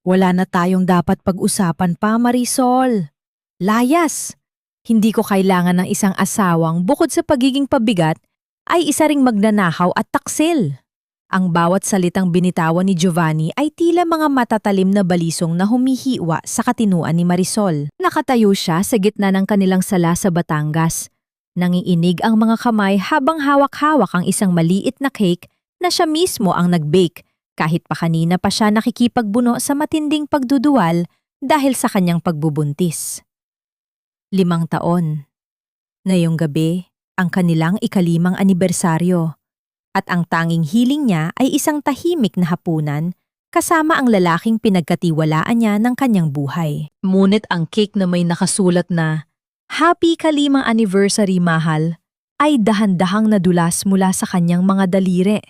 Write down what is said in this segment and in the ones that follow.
Wala na tayong dapat pag-usapan pa, Marisol. Layas! Hindi ko kailangan ng isang asawang bukod sa pagiging pabigat ay isa ring magnanakaw at taksil. Ang bawat salitang binitawan ni Giovanni ay tila mga matatalim na balisong na humihiwa sa katinuan ni Marisol. Nakatayo siya sa gitna ng kanilang sala sa Batangas. Nangiinig ang mga kamay habang hawak-hawak ang isang maliit na cake na siya mismo ang nag-bake kahit pa kanina pa siya nakikipagbuno sa matinding pagduduwal dahil sa kanyang pagbubuntis. 5 taon. Ngayong gabi, ang kanilang ika-5 anibersaryo. At ang tanging hiling niya ay isang tahimik na hapunan kasama ang lalaking pinagkatiwalaan niya ng kanyang buhay. Ngunit ang cake na may nakasulat na Happy ka-5 anniversary, mahal, ay dahan-dahang nadulas mula sa kanyang mga daliri.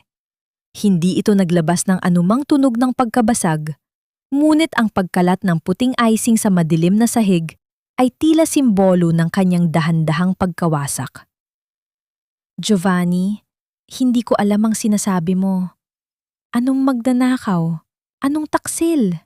Hindi ito naglabas ng anumang tunog ng pagkabasag, ngunit ang pagkalat ng puting icing sa madilim na sahig ay tila simbolo ng kanyang dahan-dahang pagkawasak. Giovanni, hindi ko alam ang sinasabi mo. Anong magnanakaw? Anong taksil?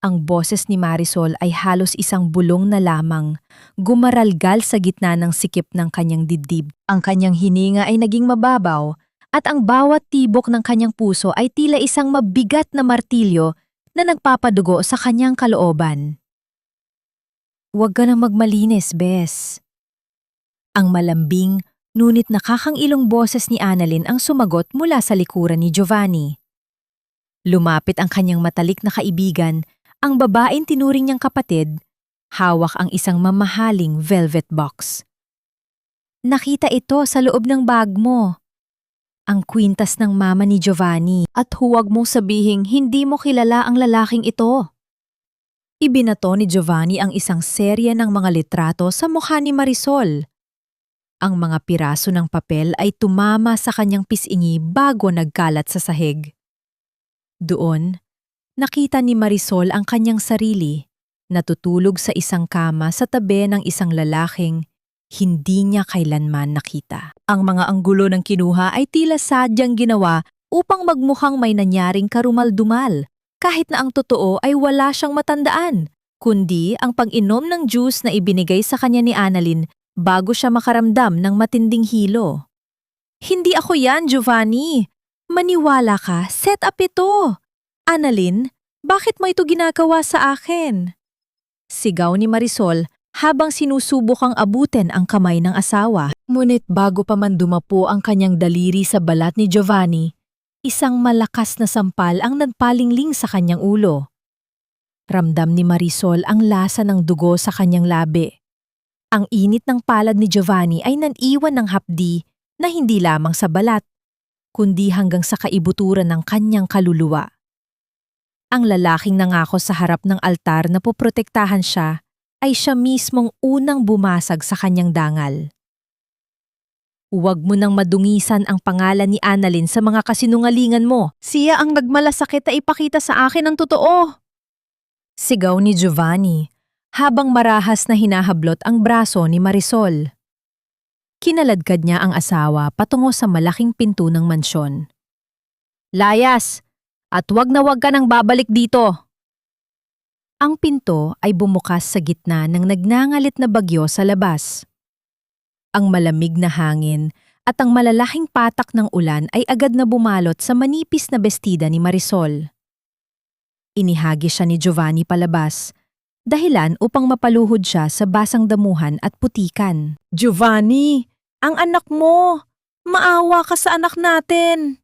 Ang boses ni Marisol ay halos isang bulong na lamang, gumaralgal sa gitna ng sikip ng kanyang dibdib. Ang kanyang hininga ay naging mababaw at ang bawat tibok ng kanyang puso ay tila isang mabigat na martilyo na nagpapadugo sa kanyang kalooban. Huwag ka nang magmalinis, Bes. Ang malambing, ngunit nakakangilong boses ni Annalyn ang sumagot mula sa likuran ni Giovanni. Lumapit ang kanyang matalik na kaibigan, ang babaeng tinuring niyang kapatid, hawak ang isang mamahaling velvet box. Nakita ito sa loob ng bag mo. Ang kwintas ng mama ni Giovanni at huwag mong sabihing hindi mo kilala ang lalaking ito. Ibinato ni Giovanni ang isang serye ng mga litrato sa mukha ni Marisol. Ang mga piraso ng papel ay tumama sa kanyang pisngi bago nagkalat sa sahig. Doon, nakita ni Marisol ang kanyang sarili, natutulog sa isang kama sa tabi ng isang lalaking hindi niya kailanman nakita. Ang mga anggulo ng kinuha ay tila sadyang ginawa upang magmukhang may nangyaring karumal-dumal, kahit na ang totoo ay wala siyang matandaan, kundi ang pag-inom ng juice na ibinigay sa kanya ni Annalyn bago siya makaramdam ng matinding hilo. Hindi ako yan, Giovanni. Maniwala ka, set up ito. Annalyn, bakit mo ito ginagawa sa akin? Sigaw ni Marisol habang sinusubukang abutin ang kamay ng asawa. Ngunit bago pa man dumapo ang kanyang daliri sa balat ni Giovanni, isang malakas na sampal ang nagpalingling sa kanyang ulo. Ramdam ni Marisol ang lasa ng dugo sa kanyang labi. Ang init ng palad ni Giovanni ay naniwan ng hapdi na hindi lamang sa balat, kundi hanggang sa kaibuturan ng kanyang kaluluwa. Ang lalaking nangako sa harap ng altar na poprotektahan siya ay siya mismong unang bumasag sa kanyang dangal. Huwag mo nang madungisan ang pangalan ni Annalyn sa mga kasinungalingan mo. Siya ang nagmalasakit na ipakita sa akin ang totoo. Sigaw ni Giovanni habang marahas na hinahablot ang braso ni Marisol. Kinaladkad niya ang asawa patungo sa malaking pinto ng mansyon. Layas! At wag na wag ka nang babalik dito! Ang pinto ay bumukas sa gitna ng nagngangalit na bagyo sa labas. Ang malamig na hangin at ang malalaking patak ng ulan ay agad na bumalot sa manipis na bestida ni Marisol. Inihagi siya ni Giovanni palabas, dahilan upang mapaluhod siya sa basang damuhan at putikan. Giovanni, ang anak mo! Maawa ka sa anak natin!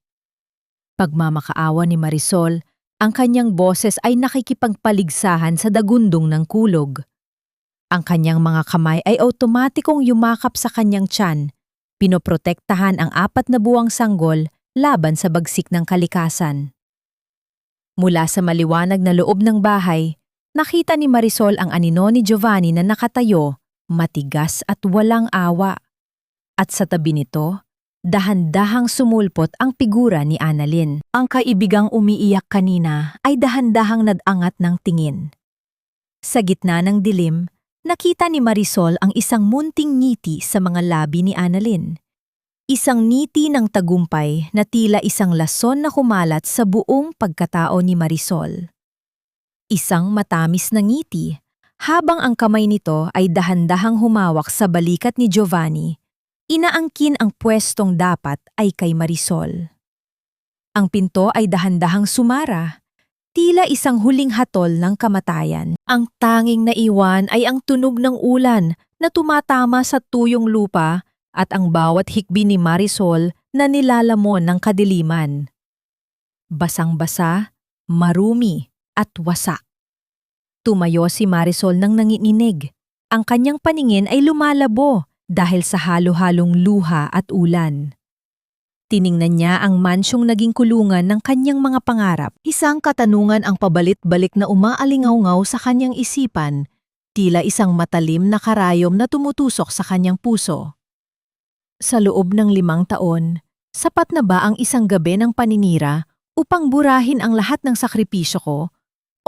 Pagmamakaawa ni Marisol, ang kanyang boses ay nakikipagpaligsahan sa dagundong ng kulog. Ang kanyang mga kamay ay automatikong yumakap sa kanyang tiyan, pinoprotektahan ang 4 na buwang sanggol laban sa bagsik ng kalikasan. Mula sa maliwanag na loob ng bahay, nakita ni Marisol ang anino ni Giovanni na nakatayo, matigas at walang awa. At sa tabi nito, dahan-dahang sumulpot ang figura ni Annalyn. Ang kaibigang umiiyak kanina ay dahan-dahang nadangat ng tingin. Sa gitna ng dilim, nakita ni Marisol ang isang munting ngiti sa mga labi ni Annalyn. Isang ngiti ng tagumpay na tila isang lason na kumalat sa buong pagkatao ni Marisol. Isang matamis na ngiti, habang ang kamay nito ay dahan-dahang humawak sa balikat ni Giovanni. Inaangkin ang pwestong dapat ay kay Marisol. Ang pinto ay dahan-dahang sumara, tila isang huling hatol ng kamatayan. Ang tanging naiwan ay ang tunog ng ulan na tumatama sa tuyong lupa at ang bawat hikbi ni Marisol na nilalamon ng kadiliman. Basang-basa, marumi at wasak. Tumayo si Marisol nang nanginginig. Ang kanyang paningin ay lumalabo dahil sa halo-halong luha at ulan. Tiningnan niya ang mansyong naging kulungan ng kanyang mga pangarap. Isang katanungan ang pabalit-balik na umaalingaw-ngaw sa kanyang isipan, tila isang matalim na karayom na tumutusok sa kanyang puso. Sa loob ng 5 taon, sapat na ba ang isang gabi ng paninira upang burahin ang lahat ng sakripisyo ko?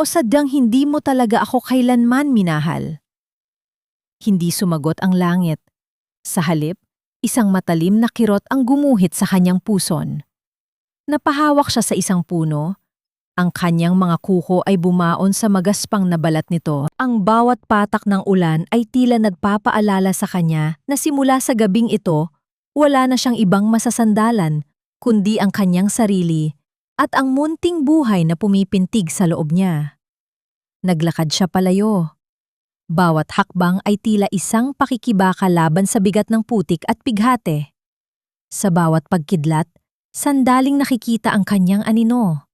O sadyang hindi mo talaga ako kailanman minahal? Hindi sumagot ang langit. Sa halip, isang matalim na kirot ang gumuhit sa kanyang puson. Napahawak siya sa isang puno. Ang kanyang mga kuko ay bumaon sa magaspang na balat nito. Ang bawat patak ng ulan ay tila nagpapaalala sa kanya na simula sa gabing ito, wala na siyang ibang masasandalan, kundi ang kanyang sarili at ang munting buhay na pumipintig sa loob niya. Naglakad siya palayo. Bawat hakbang ay tila isang pakikibaka laban sa bigat ng putik at pighate. Sa bawat pagkidlat, sandaling nakikita ang kanyang anino.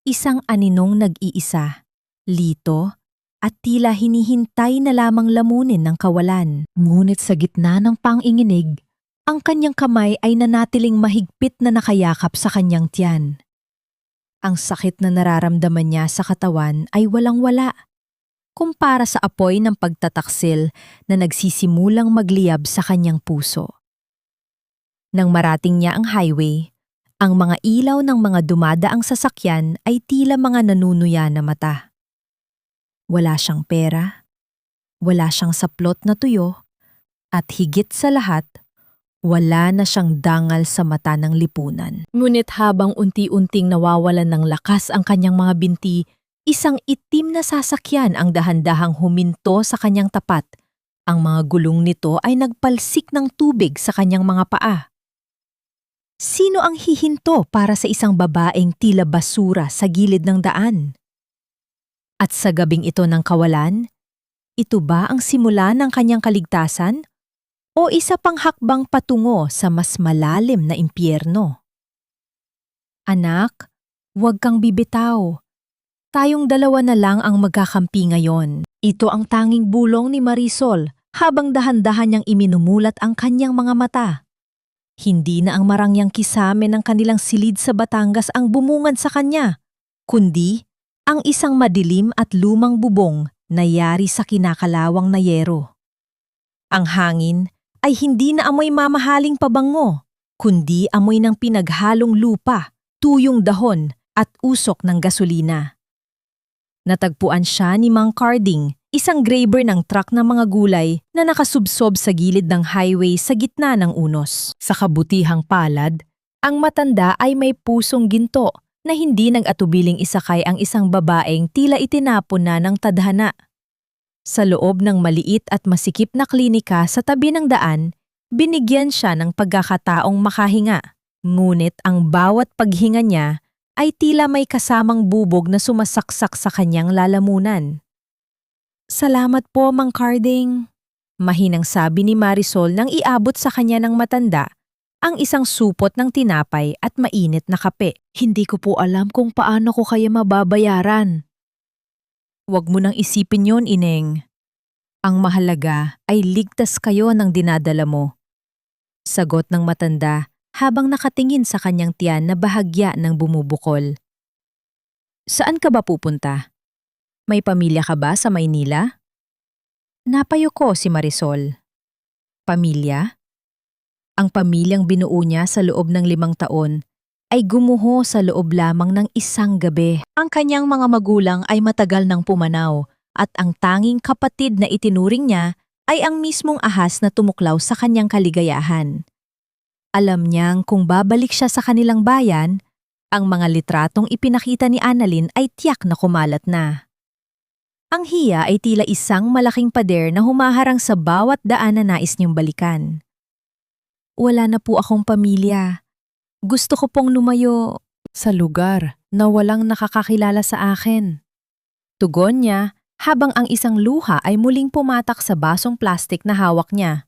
Isang aninong nag-iisa, lito, at tila hinihintay na lamang lamunin ng kawalan. Ngunit sa gitna ng panginginig, ang kanyang kamay ay nanatiling mahigpit na nakayakap sa kanyang tiyan. Ang sakit na nararamdaman niya sa katawan ay walang-wala, kumpara sa apoy ng pagtataksil na nagsisimulang magliyab sa kanyang puso. Nang marating niya ang highway, ang mga ilaw ng mga dumadaang sasakyan ay tila mga nanunuya na mata. Wala siyang pera, wala siyang saplot na tuyo, at higit sa lahat, wala na siyang dangal sa mata ng lipunan. Ngunit habang unti-unting nawawalan ng lakas ang kanyang mga binti, isang itim na sasakyan ang dahan-dahang huminto sa kanyang tapat. Ang mga gulong nito ay nagpalsik ng tubig sa kanyang mga paa. Sino ang hihinto para sa isang babaeng tila basura sa gilid ng daan? At sa gabing ito ng kawalan, ito ba ang simula ng kanyang kaligtasan? O isa pang hakbang patungo sa mas malalim na impyerno? Anak, huwag kang bibitaw. Tayong dalawa na lang ang magkakampi ngayon. Ito ang tanging bulong ni Marisol habang dahan-dahan niyang iminumulat ang kanyang mga mata. Hindi na ang marangyang kisame ng kanilang silid sa Batangas ang bumungad sa kanya, kundi ang isang madilim at lumang bubong na yari sa kinakalawang na yero. Ang hangin ay hindi na amoy mamahaling pabango, kundi amoy ng pinaghalong lupa, tuyong dahon at usok ng gasolina. Natagpuan siya ni Mang Carding, isang graber ng truck ng mga gulay na nakasubsob sa gilid ng highway sa gitna ng unos. Sa kabutihang palad, ang matanda ay may pusong ginto na hindi nag-atubiling isakay ang isang babaeng tila itinapon na ng tadhana. Sa loob ng maliit at masikip na klinika sa tabi ng daan, binigyan siya ng pagkakataong makahinga. Ngunit ang bawat paghinga niya ay tila may kasamang bubog na sumasaksak sa kanyang lalamunan. "Salamat po, Mang Carding," mahinang sabi ni Marisol nang iabot sa kanya ng matanda ang isang supot ng tinapay at mainit na kape. "Hindi ko po alam kung paano ko kayo mababayaran." "Huwag mo nang isipin yon, Ineng. Ang mahalaga ay ligtas kayo ng dinadala mo," sagot ng matanda habang nakatingin sa kanyang tiyan na bahagya ng bumubukol. "Saan ka ba pupunta? May pamilya ka ba sa Maynila?" Napayuko si Marisol. Pamilya? Ang pamilyang binuo niya sa loob ng 5 taon ay gumuho sa loob lamang ng isang gabi. Ang kanyang mga magulang ay matagal nang pumanaw at ang tanging kapatid na itinuring niya ay ang mismong ahas na tumuklaw sa kanyang kaligayahan. Alam niyang kung babalik siya sa kanilang bayan, ang mga litratong ipinakita ni Annalyn ay tiyak na kumalat na. Ang hiya ay tila isang malaking pader na humaharang sa bawat daan na nais niyong balikan. Wala na po akong pamilya. Gusto ko pong lumayo sa lugar na walang nakakakilala sa akin. Tugon niya habang ang isang luha ay muling pumatak sa basong plastik na hawak niya.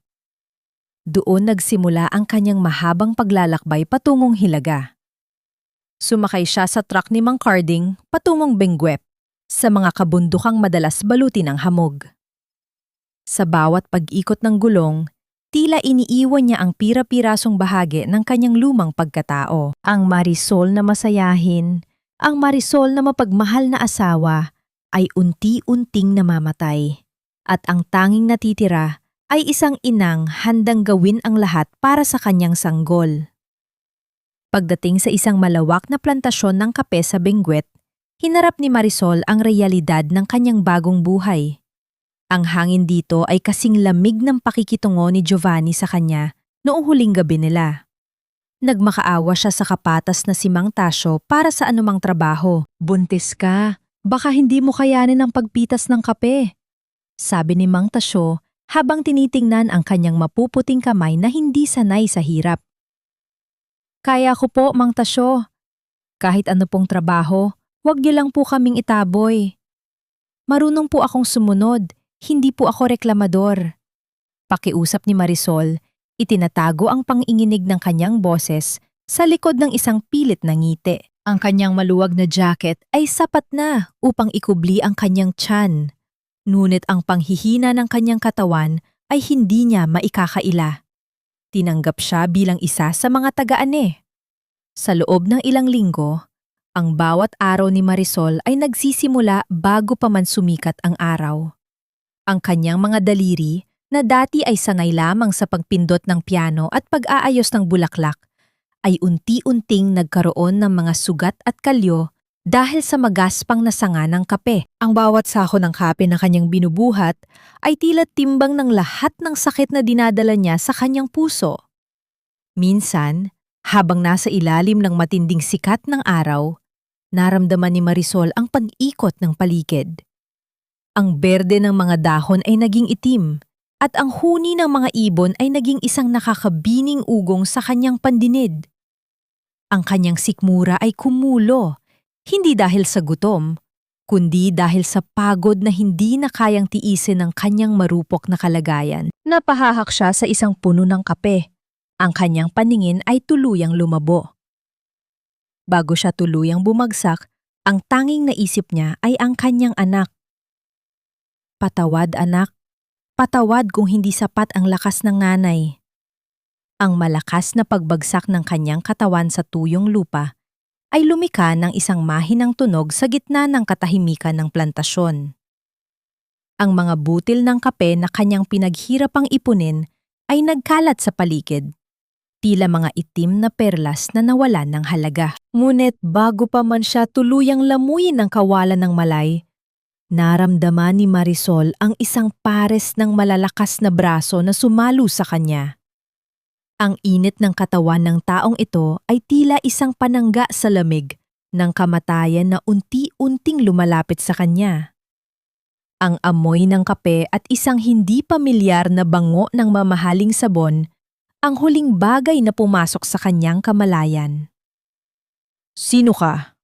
Doon nagsimula ang kanyang mahabang paglalakbay patungong Hilaga. Sumakay siya sa truck ni Mang Carding patungong Benguet, sa mga kabundukang madalas balutin ng hamog. Sa bawat pag-ikot ng gulong, tila iniiwan niya ang pira-pirasong bahagi ng kanyang lumang pagkatao. Ang Marisol na masayahin, ang Marisol na mapagmahal na asawa, ay unti-unting namamatay. At ang tanging natitira ay isang inang handang gawin ang lahat para sa kanyang sanggol. Pagdating sa isang malawak na plantasyon ng kape sa Benguet, hinarap ni Marisol ang realidad ng kanyang bagong buhay. Ang hangin dito ay kasing lamig ng pakikitungo ni Giovanni sa kanya noong huling gabi nila. Nagmakaawa siya sa kapatas na si Mang Tasyo para sa anumang trabaho. "Buntis ka, baka hindi mo kayanin ang pagpitas ng kape," sabi ni Mang Tasyo habang tinitingnan ang kanyang mapuputing kamay na hindi sanay sa hirap. "Kaya ko po, Mang Tasyo. Kahit ano pong trabaho, wag niyo lang po kaming itaboy. Marunong po akong sumunod. Hindi po ako reklamador." Pakiusap ni Marisol, itinatago ang panginginig ng kanyang boses sa likod ng isang pilit na ngiti. Ang kanyang maluwag na jacket ay sapat na upang ikubli ang kanyang tiyan. Ngunit ang panghihina ng kanyang katawan ay hindi niya maikakaila. Tinanggap siya bilang isa sa mga taga-ane. Sa loob ng ilang linggo, ang bawat araw ni Marisol ay nagsisimula bago pa man sumikat ang araw. Ang kanyang mga daliri, na dati ay sanay lamang sa pagpindot ng piano at pag-aayos ng bulaklak, ay unti-unting nagkaroon ng mga sugat at kalyo dahil sa magaspang na sanga ng kape. Ang bawat sako ng kape na kanyang binubuhat ay tila timbang ng lahat ng sakit na dinadala niya sa kanyang puso. Minsan, habang nasa ilalim ng matinding sikat ng araw, naramdaman ni Marisol ang pag-ikot ng paligid. Ang berde ng mga dahon ay naging itim at ang huni ng mga ibon ay naging isang nakakabining ugong sa kanyang pandinid. Ang kanyang sikmura ay kumulo, hindi dahil sa gutom, kundi dahil sa pagod na hindi na kayang tiisin ng kanyang marupok na kalagayan. Napahahak siya sa isang puno ng kape. Ang kanyang paningin ay tuluyang lumabo. Bago siya tuluyang bumagsak, ang tanging naisip niya ay ang kanyang anak. "Patawad, anak. Patawad kung hindi sapat ang lakas ng nanay." Ang malakas na pagbagsak ng kanyang katawan sa tuyong lupa ay lumika ng isang mahinang tunog sa gitna ng katahimikan ng plantasyon. Ang mga butil ng kape na kanyang pinaghirapang ipunin ay nagkalat sa paligid, tila mga itim na perlas na nawalan ng halaga. Ngunit bago pa man siya tuluyang lamuyin ng kawalan ng malay, naramdaman ni Marisol ang isang pares ng malalakas na braso na sumalo sa kanya. Ang init ng katawan ng taong ito ay tila isang panangga sa lamig ng kamatayan na unti-unting lumalapit sa kanya. Ang amoy ng kape at isang hindi pamilyar na bango ng mamahaling sabon ang huling bagay na pumasok sa kanyang kamalayan. "Sino ka?"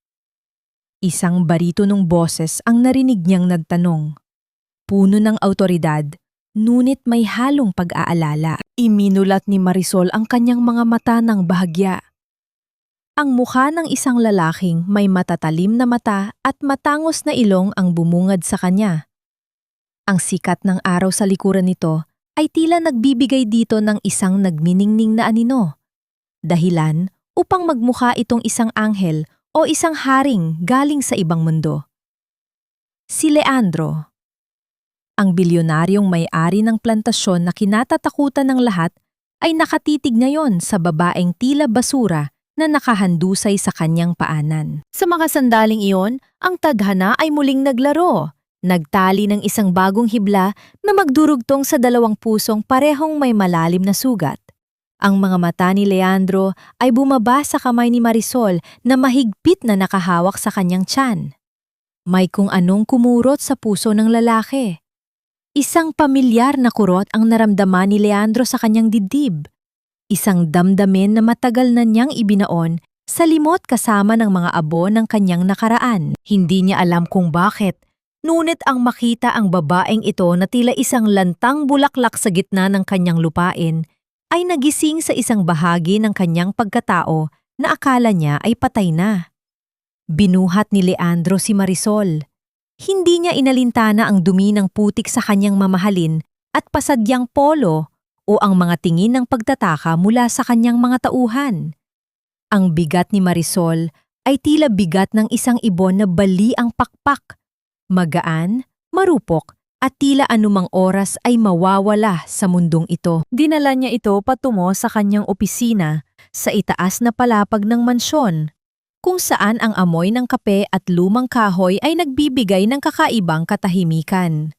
Isang baritonong boses ang narinig niyang nagtanong. Puno ng awtoridad, ngunit may halong pag-aalala. Iminulat ni Marisol ang kanyang mga mata ng bahagya. Ang mukha ng isang lalaking may matatalim na mata at matangos na ilong ang bumungad sa kanya. Ang sikat ng araw sa likuran nito ay tila nagbibigay dito ng isang nagniningning na anino. Dahilan upang magmukha itong isang anghel o isang haring galing sa ibang mundo. Si Leandro. Ang bilyonaryong may-ari ng plantasyon na kinatatakutan ng lahat ay nakatitig ngayon sa babaeng tila basura na nakahandusay sa kanyang paanan. Sa mga sandaling iyon, ang tadhana ay muling naglaro. Nagtali ng isang bagong hibla na magdurugtong sa dalawang pusong parehong may malalim na sugat. Ang mga mata ni Leandro ay bumaba sa kamay ni Marisol na mahigpit na nakahawak sa kanyang tiyan. May kung anong kumurot sa puso ng lalaki. Isang pamilyar na kurot ang naramdaman ni Leandro sa kanyang dibdib. Isang damdamin na matagal na niyang ibinaon sa limot kasama ng mga abo ng kanyang nakaraan. Hindi niya alam kung bakit, ngunit ang makita ang babaeng ito na tila isang lantang bulaklak sa gitna ng kanyang lupain, ay nagising sa isang bahagi ng kanyang pagkatao na akala niya ay patay na. Binuhat ni Leandro si Marisol. Hindi niya inalintana ang dumi ng putik sa kanyang mamahalin at pasadyang polo o ang mga tingin ng pagtataka mula sa kanyang mga tauhan. Ang bigat ni Marisol ay tila bigat ng isang ibon na bali ang pakpak. Magaan, marupok at tila anumang oras ay mawawala sa mundong ito. Dinala niya ito patungo sa kanyang opisina sa itaas na palapag ng mansyon, kung saan ang amoy ng kape at lumang kahoy ay nagbibigay ng kakaibang katahimikan.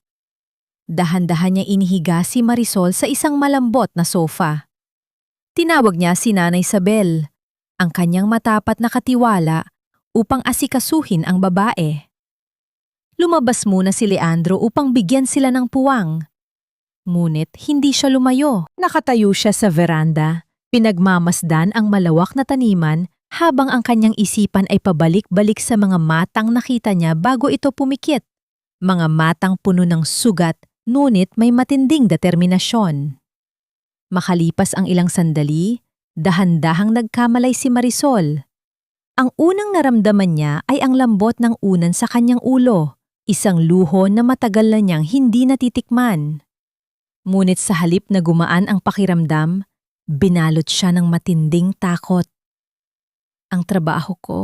Dahan-dahan niya inihiga si Marisol sa isang malambot na sofa. Tinawag niya si Nanay Isabel, ang kanyang matapat na katiwala, upang asikasuhin ang babae. Lumabas muna si Leandro upang bigyan sila ng puwang. Ngunit hindi siya lumayo. Nakatayo siya sa veranda, pinagmamasdan ang malawak na taniman habang ang kanyang isipan ay pabalik-balik sa mga matang nakita niya bago ito pumikit. Mga matang puno ng sugat, ngunit may matinding determinasyon. Makalipas ang ilang sandali, dahan-dahang nagkamalay si Marisol. Ang unang naramdaman niya ay ang lambot ng unan sa kanyang ulo, isang luho na matagal na niyang hindi natitikman. Ngunit sa halip na gumaan ang pakiramdam, binalot siya ng matinding takot. Ang trabaho ko.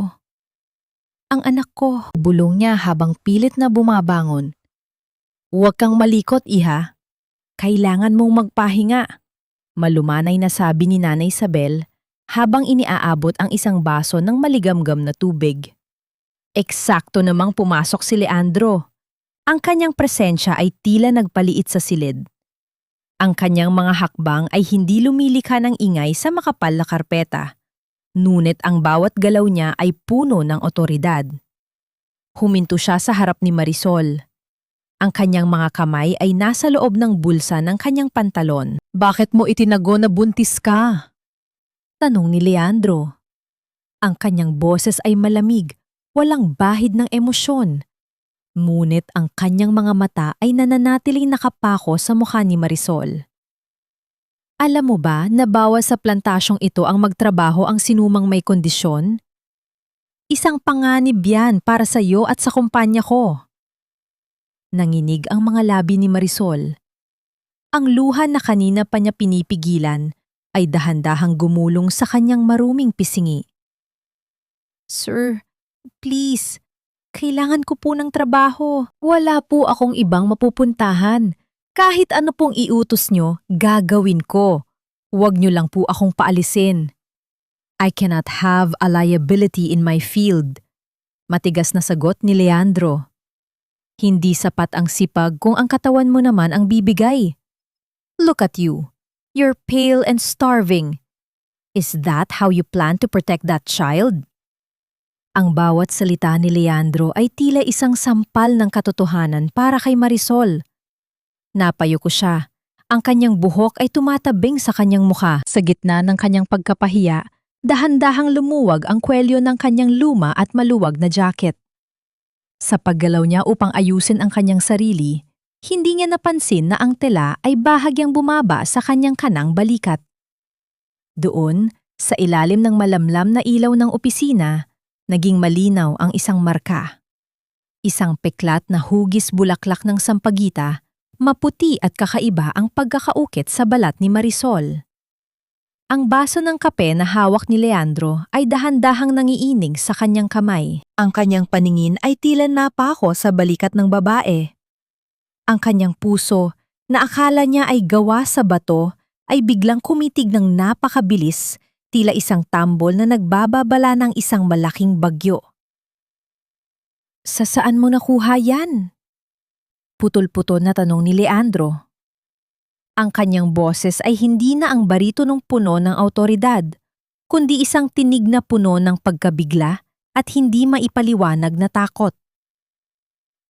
Ang anak ko, bulong niya habang pilit na bumabangon. Huwag kang malikot, iha. Kailangan mong magpahinga. Malumanay na sabi ni Nanay Isabel habang iniaabot ang isang baso ng maligamgam na tubig. Eksakto namang pumasok si Leandro. Ang kanyang presensya ay tila nagpaliit sa silid. Ang kanyang mga hakbang ay hindi lumilikha ng ingay sa makapal na karpeta. Ngunit ang bawat galaw niya ay puno ng otoridad. Huminto siya sa harap ni Marisol. Ang kanyang mga kamay ay nasa loob ng bulsa ng kanyang pantalon. Bakit mo itinago na buntis ka? Tanong ni Leandro. Ang kanyang boses ay malamig, walang bahid ng emosyon. Ngunit ang kanyang mga mata ay nananatiling nakapako sa mukha ni Marisol. Alam mo ba na bawal sa plantasyong ito ang magtrabaho ang sinumang may kondisyon? Isang panganib yan para sa iyo at sa kumpanya ko. Nanginig ang mga labi ni Marisol. Ang luha na kanina pa niya pinipigilan ay dahan-dahang gumulong sa kanyang maruming pisingi. Sir, please, kailangan ko po ng trabaho. Wala po akong ibang mapupuntahan. Kahit ano pong iutos nyo, gagawin ko. Huwag nyo lang po akong paalisin. I cannot have a liability in my field. Matigas na sagot ni Leandro. Hindi sapat ang sipag kung ang katawan mo naman ang bibigay. Look at you. You're pale and starving. Is that how you plan to protect that child? Ang bawat salita ni Leandro ay tila isang sampal ng katotohanan para kay Marisol. Napayuko siya. Ang kanyang buhok ay tumatabing sa kanyang mukha. Sa gitna ng kanyang pagkapahiya, dahan-dahang lumuwag ang kwelyo ng kanyang luma at maluwag na jacket. Sa paggalaw niya upang ayusin ang kanyang sarili, hindi niya napansin na ang tela ay bahagyang bumaba sa kanyang kanang balikat. Doon, sa ilalim ng malamlam na ilaw ng opisina, naging malinaw ang isang marka. Isang peklat na hugis bulaklak ng sampagita, maputi at kakaiba ang pagkakaukit sa balat ni Marisol. Ang baso ng kape na hawak ni Leandro ay dahan-dahang nangiinig sa kanyang kamay. Ang kanyang paningin ay tila napako sa balikat ng babae. Ang kanyang puso, na akala niya ay gawa sa bato, ay biglang kumitig ng napakabilis, tila isang tambol na nagbababala ng isang malaking bagyo. Sa saan mo nakuha yan? Putol-putol na tanong ni Leandro. Ang kanyang boses ay hindi na ang baritonong puno ng awtoridad, kundi isang tinig na puno ng pagkabigla at hindi maipaliwanag na takot.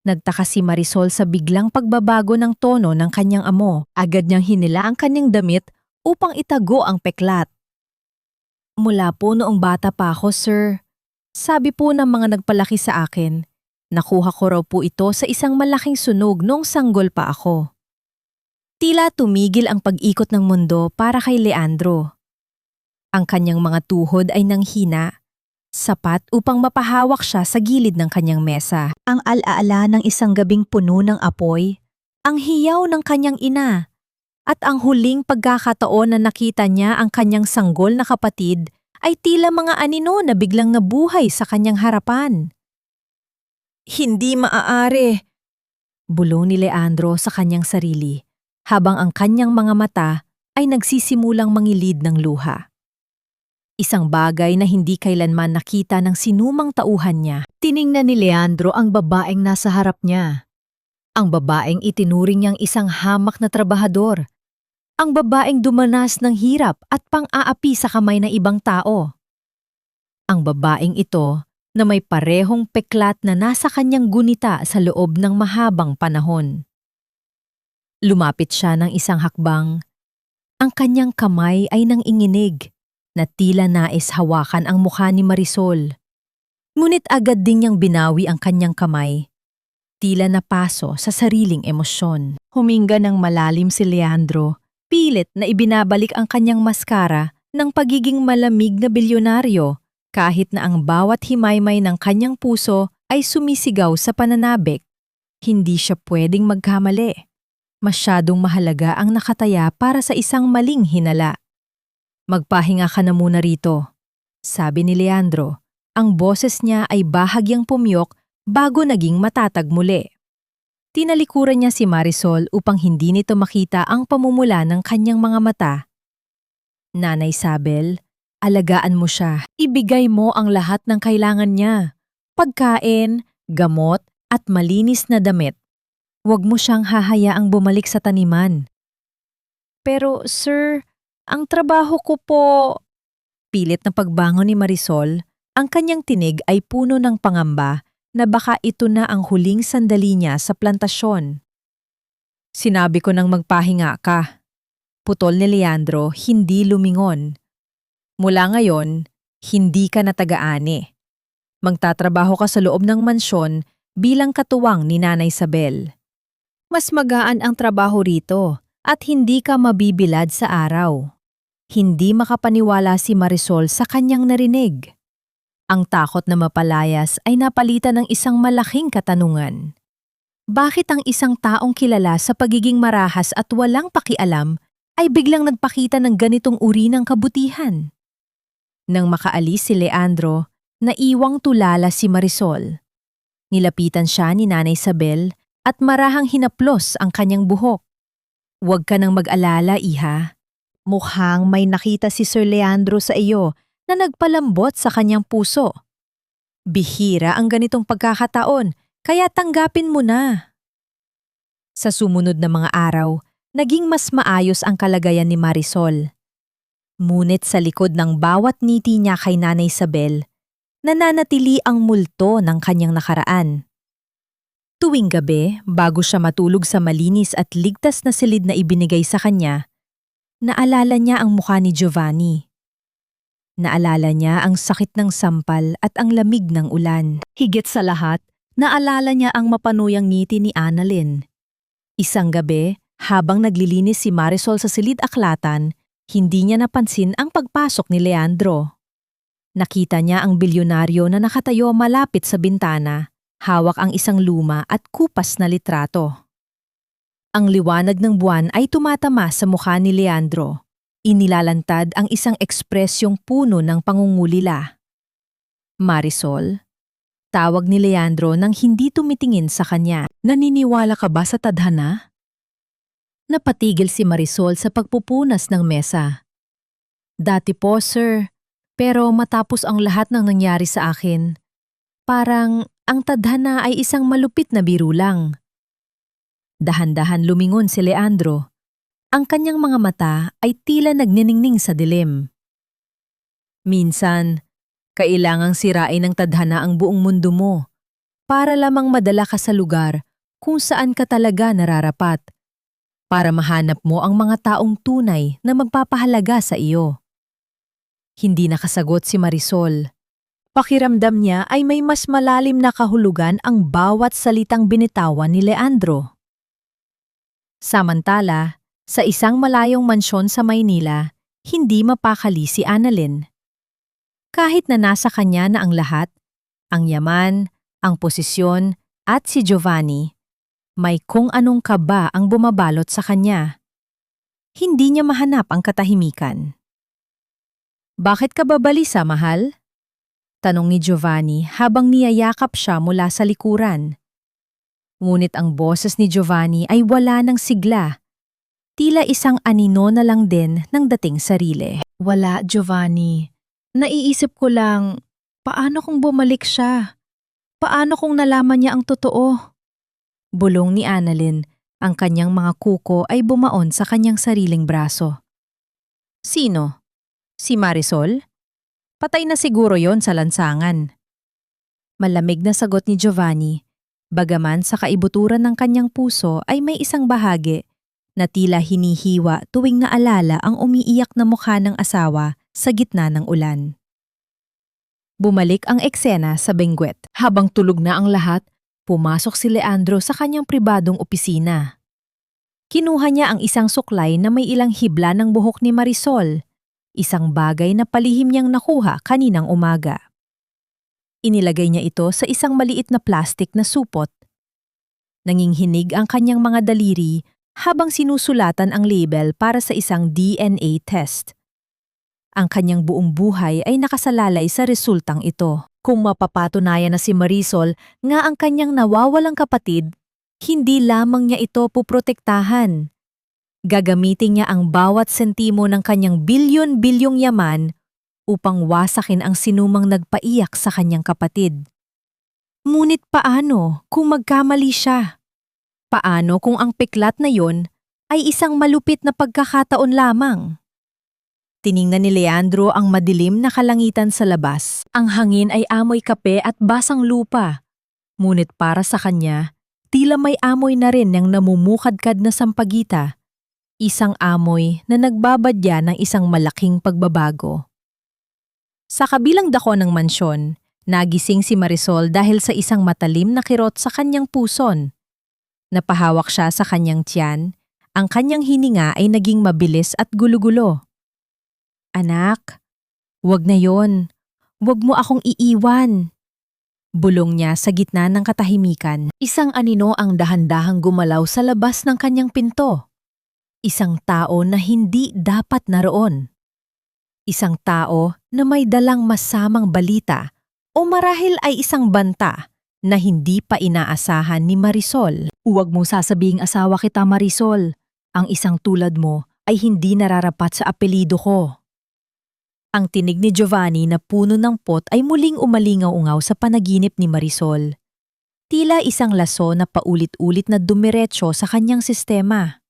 Nagtaka si Marisol sa biglang pagbabago ng tono ng kanyang amo. Agad niyang hinila ang kanyang damit upang itago ang peklat. Mula po noong bata pa ako, sir. Sabi po ng mga nagpalaki sa akin, nakuha ko raw po ito sa isang malaking sunog noong sanggol pa ako. Tila tumigil ang pag-ikot ng mundo para kay Leandro. Ang kanyang mga tuhod ay nanghina, sapat upang mapahawak siya sa gilid ng kanyang mesa. Ang alaala ng isang gabing puno ng apoy, ang hiyaw ng kanyang ina, at ang huling pagkakataon na nakita niya ang kanyang sanggol na kapatid ay tila mga anino na biglang nabuhay sa kanyang harapan. Hindi maaari, bulong ni Leandro sa kanyang sarili, habang ang kanyang mga mata ay nagsisimulang mangilid ng luha. Isang bagay na hindi kailanman nakita ng sinumang tauhan niya. Tiningnan ni Leandro ang babaeng nasa harap niya. Ang babaeng itinuring niyang isang hamak na trabahador. Ang babaeng dumanas ng hirap at pang-aapi sa kamay ng ibang tao. Ang babaeng ito na may parehong peklat na nasa kanyang gunita sa loob ng mahabang panahon. Lumapit siya ng isang hakbang. Ang kanyang kamay ay nanginginig na tila nais hawakan ang mukha ni Marisol. Ngunit agad din niyang binawi ang kanyang kamay. Tila napaso sa sariling emosyon. Huminga ng malalim si Leandro, pilit na ibinabalik ang kanyang maskara ng pagiging malamig na bilyonaryo kahit na ang bawat himaymay ng kanyang puso ay sumisigaw sa pananabik. Hindi siya pwedeng magkamali. Masyadong mahalaga ang nakataya para sa isang maling hinala. Magpahinga ka na muna rito, sabi ni Leandro. Ang boses niya ay bahagyang pumyok bago naging matatag muli. Tinalikuran niya si Marisol upang hindi nito makita ang pamumula ng kanyang mga mata. Nanay Sabel, alagaan mo siya. Ibigay mo ang lahat ng kailangan niya. Pagkain, gamot, at malinis na damit. Huwag mo siyang hahayaang bumalik sa taniman. Pero sir, ang trabaho ko po... Pilit na pagbangon ni Marisol, ang kanyang tinig ay puno ng pangamba na baka ito na ang huling sandali niya sa plantasyon. Sinabi ko nang magpahinga ka. Putol ni Leandro, hindi lumingon. Mula ngayon, hindi ka na taga-ani. Magtatrabaho ka sa loob ng mansyon bilang katuwang ni Nanay Sabel. Mas magaan ang trabaho rito at hindi ka mabibilad sa araw. Hindi makapaniwala si Marisol sa kanyang narinig. Ang takot na mapalayas ay napalitan ng isang malaking katanungan. Bakit ang isang taong kilala sa pagiging marahas at walang pakialam ay biglang nagpakita ng ganitong uri ng kabutihan? Nang makaalis si Leandro, naiwang tulala si Marisol. Nilapitan siya ni Nanay Sabel at marahang hinaplos ang kanyang buhok. Huwag ka nang mag-alala, iha. Mukhang may nakita si Sir Leandro sa iyo na nagpalambot sa kanyang puso. Bihira ang ganitong pagkakataon, kaya tanggapin mo na. Sa sumunod na mga araw, naging mas maayos ang kalagayan ni Marisol. Ngunit sa likod ng bawat ngiti niya kay Nanay Sabel, nananatili ang multo ng kanyang nakaraan. Tuwing gabi, bago siya matulog sa malinis at ligtas na silid na ibinigay sa kanya, naalala niya ang mukha ni Giovanni. Naalala niya ang sakit ng sampal at ang lamig ng ulan. Higit sa lahat, naalala niya ang mapanuyang ngiti ni Annalyn. Isang gabi, habang naglilinis si Marisol sa silid-aklatan, hindi niya napansin ang pagpasok ni Leandro. Nakita niya ang bilyonaryo na nakatayo malapit sa bintana, hawak ang isang luma at kupas na litrato. Ang liwanag ng buwan ay tumatama sa mukha ni Leandro. Inilalantad ang isang ekspresyong puno ng pangungulila. Marisol, tawag ni Leandro nang hindi tumitingin sa kanya. Naniniwala ka ba sa tadhana? Napatigil si Marisol sa pagpupunas ng mesa. Dati po, sir, pero matapos ang lahat ng nangyari sa akin, parang ang tadhana ay isang malupit na biro lang. Dahan-dahan lumingon si Leandro. Ang kanyang mga mata ay tila nagniningning sa dilim. Minsan, kailangang sirain ng tadhana ang buong mundo mo para lamang madala ka sa lugar kung saan ka talaga nararapat, para mahanap mo ang mga taong tunay na magpapahalaga sa iyo. Hindi nakasagot si Marisol. Pakiramdam niya ay may mas malalim na kahulugan ang bawat salitang binitawan ni Leandro. Samantala, sa isang malayong mansyon sa Maynila, hindi mapakali si Annalyn. Kahit na nasa kanya na ang lahat, ang yaman, ang posisyon, at si Giovanni, may kung anong kaba ang bumabalot sa kanya. Hindi niya mahanap ang katahimikan. Bakit ka babalisa, mahal? Tanong ni Giovanni habang niyayakap siya mula sa likuran. Ngunit ang boses ni Giovanni ay wala ng sigla. Tila isang anino na lang din ng dating sarili. Wala, Giovanni. Naiisip ko lang, paano kung bumalik siya? Paano kung nalaman niya ang totoo? Bulong ni Annalyn, ang kanyang mga kuko ay bumaon sa kanyang sariling braso. Sino? Si Marisol? Patay na siguro yon sa lansangan. Malamig na sagot ni Giovanni, bagaman sa kaibuturan ng kanyang puso ay may isang bahagi na tila hinihiwa tuwing naalala ang umiiyak na mukha ng asawa sa gitna ng ulan. Bumalik ang eksena sa Benguet. Habang tulog na ang lahat, pumasok si Leandro sa kanyang pribadong opisina. Kinuha niya ang isang suklay na may ilang hibla ng buhok ni Marisol, isang bagay na palihim niyang nakuha kaninang umaga. Inilagay niya ito sa isang maliit na plastik na supot. Nanginginig ang kanyang mga daliri habang sinusulatan ang label para sa isang DNA test. Ang kanyang buong buhay ay nakasalalay sa resultang ito. Kung mapapatunayan na si Marisol nga ang kanyang nawawalang kapatid, hindi lamang niya ito puprotektahan. Gagamitin niya ang bawat sentimo ng kanyang bilyon-bilyong yaman upang wasakin ang sinumang nagpaiyak sa kanyang kapatid. Ngunit paano kung magkamali siya? Paano kung ang piklat na yon ay isang malupit na pagkakataon lamang? Tiningnan ni Leandro ang madilim na kalangitan sa labas. Ang hangin ay amoy kape at basang lupa. Ngunit para sa kanya, tila may amoy na rin ng namumukadkad na sampagita. Isang amoy na nagbabadya ng isang malaking pagbabago. Sa kabilang dako ng mansyon, nagising si Marisol dahil sa isang matalim na kirot sa kanyang puson. Napahawak siya sa kanyang tiyan, ang kanyang hininga ay naging mabilis at gulo-gulo. Anak, wag na yon. Wag mo akong iiwan. Bulong niya sa gitna ng katahimikan. Isang anino ang dahan-dahang gumalaw sa labas ng kanyang pinto. Isang tao na hindi dapat naroon. Isang tao na may dalang masamang balita o marahil ay isang banta na hindi pa inaasahan ni Marisol. Huwag mong sasabing asawa kita, Marisol. Ang isang tulad mo ay hindi nararapat sa apelido ko. Ang tinig ni Giovanni na puno ng pot ay muling umalingaw-ungaw sa panaginip ni Marisol. Tila isang laso na paulit-ulit na dumiretso sa kanyang sistema.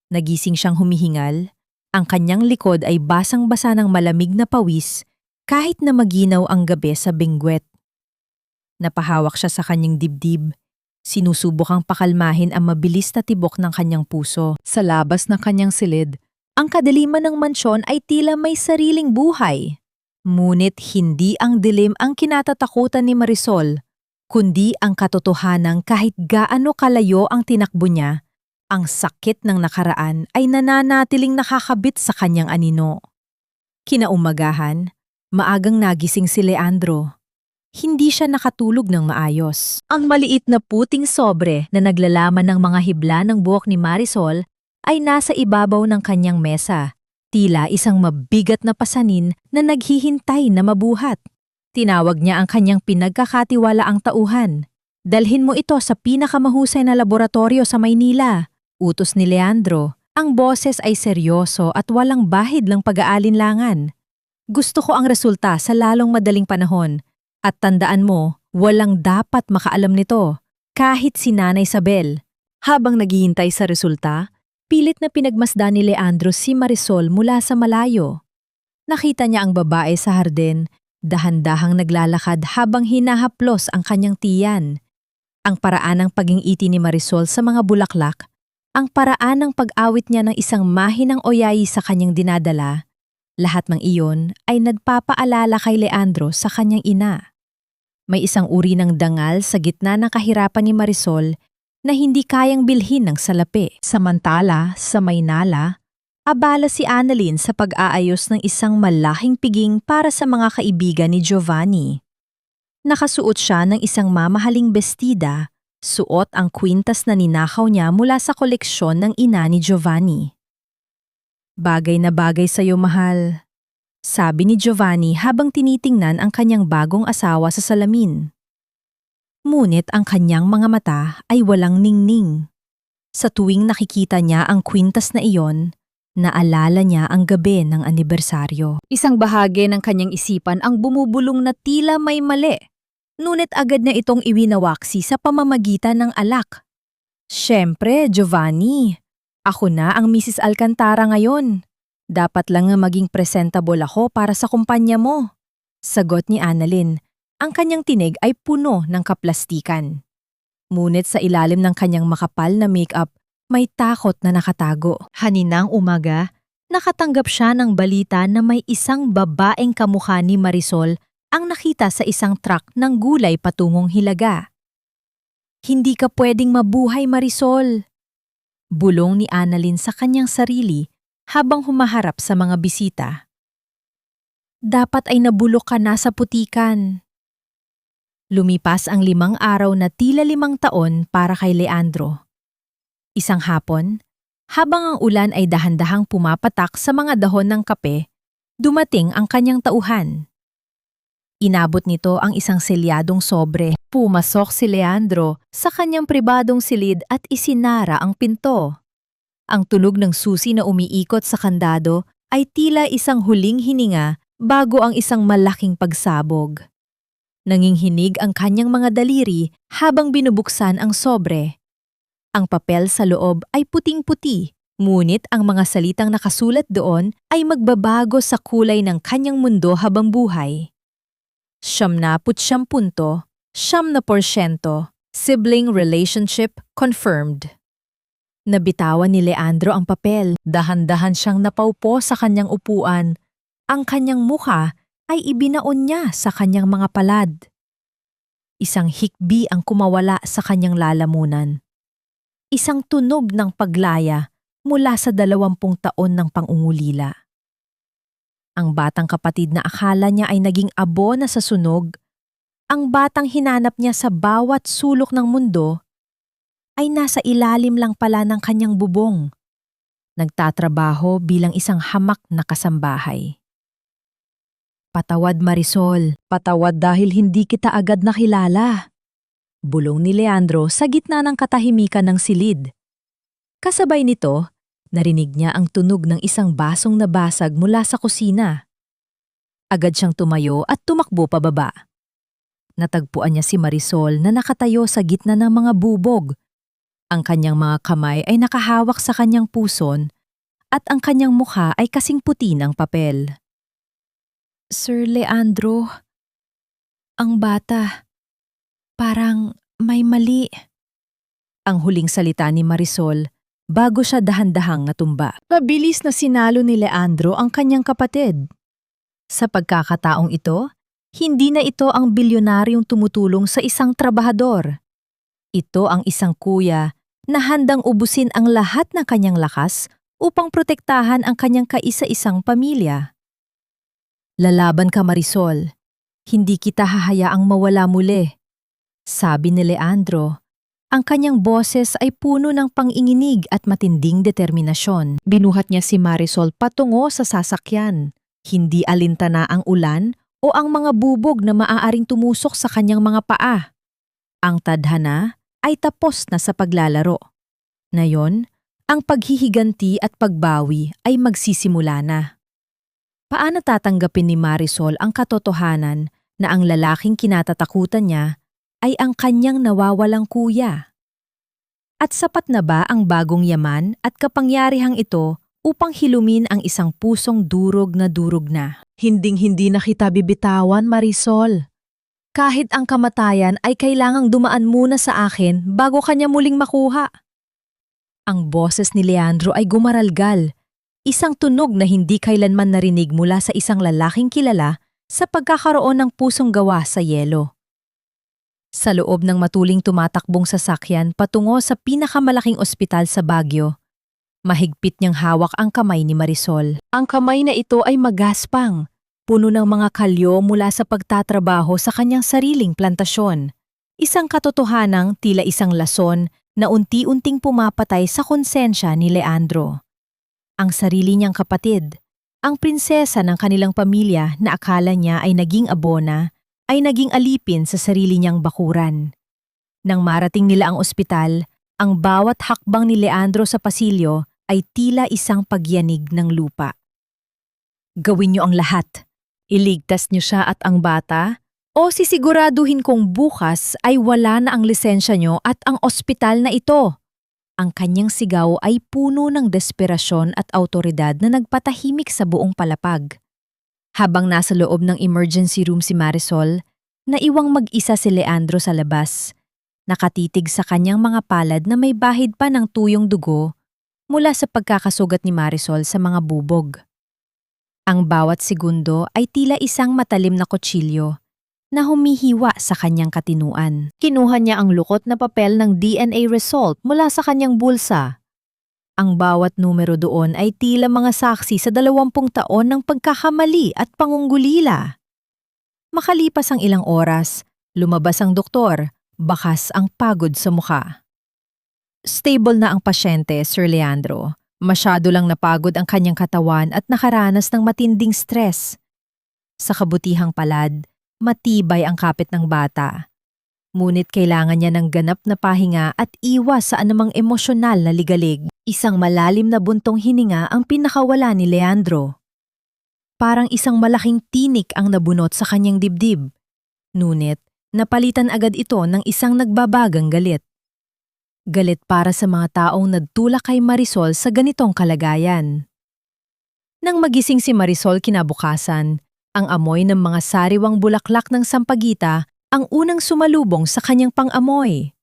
Nagising siyang humihingal, ang kanyang likod ay basang-basa ng malamig na pawis kahit na maginaw ang gabi sa Benguet. Napahawak siya sa kanyang dibdib, sinusubukang pakalmahin ang mabilis na tibok ng kanyang puso. Sa labas ng kanyang silid, ang kadiliman ng mansyon ay tila may sariling buhay. Ngunit hindi ang dilim ang kinatatakutan ni Marisol, kundi ang katotohanang kahit gaano kalayo ang tinakbo niya, ang sakit ng nakaraan ay nananatiling nakakabit sa kanyang anino. Kinaumagahan, maagang nagising si Leandro. Hindi siya nakatulog ng maayos. Ang maliit na puting sobre na naglalaman ng mga hibla ng buhok ni Marisol ay nasa ibabaw ng kanyang mesa, tila isang mabigat na pasanin na naghihintay na mabuhat. Tinawag niya ang kanyang pinagkakatiwalaang tauhan. Dalhin mo ito sa pinakamahusay na laboratorio sa Maynila, utos ni Leandro. Ang boses ay seryoso at walang bahid ng pag-aalinlangan. Gusto ko ang resulta sa lalong madaling panahon. At tandaan mo, walang dapat makaalam nito, kahit si Nanay Isabel. Habang naghihintay sa resulta, pilit na pinagmasdan ni Leandro si Marisol mula sa malayo. Nakita niya ang babae sa hardin, Dahan-dahang naglalakad habang hinahaplos ang kanyang tiyan. Ang paraan ng paging-iti ni Marisol sa mga bulaklak, ang paraan ng pag-awit niya ng isang mahinang oyayi sa kanyang dinadala, lahat ng iyon ay nagpapaalala kay Leandro sa kanyang ina. May isang uri ng dangal sa gitna ng kahirapan ni Marisol na hindi kayang bilhin ng salapi. Samantala, sa Maynala, abala si Annalyn sa pag-aayos ng isang malaking piging para sa mga kaibigan ni Giovanni. Nakasuot siya ng isang mamahaling bestida, suot ang kwintas na ninakaw niya mula sa koleksyon ng ina ni Giovanni. Bagay na bagay sa'yo, mahal, sabi ni Giovanni habang tinitingnan ang kanyang bagong asawa sa salamin. Ngunit ang kanyang mga mata ay walang ningning. Sa tuwing nakikita niya ang kwintas na iyon, naalala niya ang gabi ng anibersaryo. Isang bahagi ng kanyang isipan ang bumubulong na tila may mali. Ngunit agad na itong iwinawaksi sa pamamagitan ng alak. Siyempre, Giovanni, ako na ang Mrs. Alcantara ngayon. Dapat lang nga maging presentable ako para sa kumpanya mo. Sagot ni Annalyn. Ang kanyang tinig ay puno ng kaplastikan. Ngunit sa ilalim ng kanyang makapal na makeup, may takot na nakatago. Haninang umaga, nakatanggap siya ng balita na may isang babaeng kamukha ni Marisol ang nakita sa isang truck ng gulay patungong Hilaga. Hindi ka pwedeng mabuhay, Marisol, bulong ni Annalyn sa kanyang sarili habang humaharap sa mga bisita. Dapat ay nabulok ka na sa putikan. Lumipas ang 5 araw na tila 5 taon para kay Leandro. Isang hapon, habang ang ulan ay dahan-dahang pumapatak sa mga dahon ng kape, dumating ang kanyang tauhan. Inabot nito ang isang selyadong sobre. Pumasok si Leandro sa kanyang pribadong silid at isinara ang pinto. Ang tunog ng susi na umiikot sa kandado ay tila isang huling hininga bago ang isang malaking pagsabog. Nanginginig ang kanyang mga daliri habang binubuksan ang sobre. Ang papel sa loob ay puting-puti, ngunit ang mga salitang nakasulat doon ay magbabago sa kulay ng kanyang mundo habang buhay. 70%, 70%, sibling relationship confirmed. Nabitawan ni Leandro ang papel. Dahan-dahan siyang napaupo sa kanyang upuan. Ang kanyang mukha ay ibinaon niya sa kanyang mga palad. Isang hikbi ang kumawala sa kanyang lalamunan. Isang tunog ng paglaya mula sa 20 taon ng pangungulila. Ang batang kapatid na akala niya ay naging abo na sa sunog, ang batang hinanap niya sa bawat sulok ng mundo, ay nasa ilalim lang pala ng kanyang bubong. Nagtatrabaho bilang isang hamak na kasambahay. Patawad, Marisol, patawad dahil hindi kita agad nakilala. Bulong ni Leandro sa gitna ng katahimikan ng silid. Kasabay nito, narinig niya ang tunog ng isang basong nabasag mula sa kusina. Agad siyang tumayo at tumakbo pababa. Natagpuan niya si Marisol na nakatayo sa gitna ng mga bubog. Ang kanyang mga kamay ay nakahawak sa kanyang puson at ang kanyang mukha ay kasing puti ng papel. Sir Leandro, ang bata, parang may mali. Ang huling salita ni Marisol bago siya dahan-dahang natumba. Mabilis na sinalo ni Leandro ang kanyang kapatid. Sa pagkakataong ito, hindi na ito ang bilyonaryong tumutulong sa isang trabahador. Ito ang isang kuya na handang ubusin ang lahat ng kanyang lakas upang protektahan ang kanyang kaisa-isang pamilya. Lalaban ka, Marisol. Hindi kita hahayaang mawala muli. Sabi ni Leandro. Ang kanyang boses ay puno ng panginginig at matinding determinasyon. Binuhat niya si Marisol patungo sa sasakyan. Hindi alintana ang ulan o ang mga bubog na maaaring tumusok sa kanyang mga paa. Ang tadhana ay tapos na sa paglalaro. Ngayon, ang paghihiganti at pagbawi ay magsisimula na. Paano tatanggapin ni Marisol ang katotohanan na ang lalaking kinatatakutan niya ay ang kanyang nawawalang kuya? At sapat na ba ang bagong yaman at kapangyarihang ito upang hilumin ang isang pusong durog na. Hinding-hindi na kita bibitawan, Marisol. Kahit ang kamatayan ay kailangang dumaan muna sa akin bago kanya muling makuha. Ang boses ni Leandro ay gumaralgal, isang tunog na hindi kailanman narinig mula sa isang lalaking kilala sa pagkakaroon ng pusong gawa sa yelo. Sa loob ng matuling tumatakbong sasakyan patungo sa pinakamalaking ospital sa Baguio, mahigpit niyang hawak ang kamay ni Marisol. Ang kamay na ito ay magaspang, puno ng mga kalyo mula sa pagtatrabaho sa kanyang sariling plantasyon. Isang katotohanang tila isang lason na unti-unting pumapatay sa konsensya ni Leandro. Ang sarili niyang kapatid, ang prinsesa ng kanilang pamilya na akala niya ay naging abona, ay naging alipin sa sarili niyang bakuran. Nang marating nila ang ospital, ang bawat hakbang ni Leandro sa pasilyo ay tila isang pagyanig ng lupa. Gawin niyo ang lahat. Iligtas niyo siya at ang bata, o sisiguraduhin kong bukas ay wala na ang lisensya niyo at ang ospital na ito. Ang kanyang sigaw ay puno ng desperasyon at awtoridad na nagpatahimik sa buong palapag. Habang nasa loob ng emergency room si Marisol, naiwang mag-isa si Leandro sa labas, nakatitig sa kanyang mga palad na may bahid pa ng tuyong dugo mula sa pagkakasugat ni Marisol sa mga bubog. Ang bawat segundo ay tila isang matalim na kutsilyo na humihiwa sa kanyang katinuan. Kinuha niya ang lukot na papel ng DNA result mula sa kanyang bulsa. Ang bawat numero doon ay tila mga saksi sa 20 taon ng pagkakamali at pangunggulila. Makalipas ang ilang oras, lumabas ang doktor, bakas ang pagod sa mukha. Stable na ang pasyente, Sir Leandro. Masyado lang napagod ang kanyang katawan at nakaranas ng matinding stress. Sa kabutihang palad, matibay ang kapit ng bata. Ngunit kailangan niya ng ganap na pahinga at iwas sa anumang emosyonal na ligalig. Isang malalim na buntong hininga ang pinakawala ni Leandro. Parang isang malaking tinik ang nabunot sa kanyang dibdib. Ngunit, napalitan agad ito ng isang nagbabagang galit. Galit para sa mga taong nagtulak kay Marisol sa ganitong kalagayan. Nang magising si Marisol kinabukasan, ang amoy ng mga sariwang bulaklak ng sampagita ang unang sumalubong sa kanyang pang-amoy.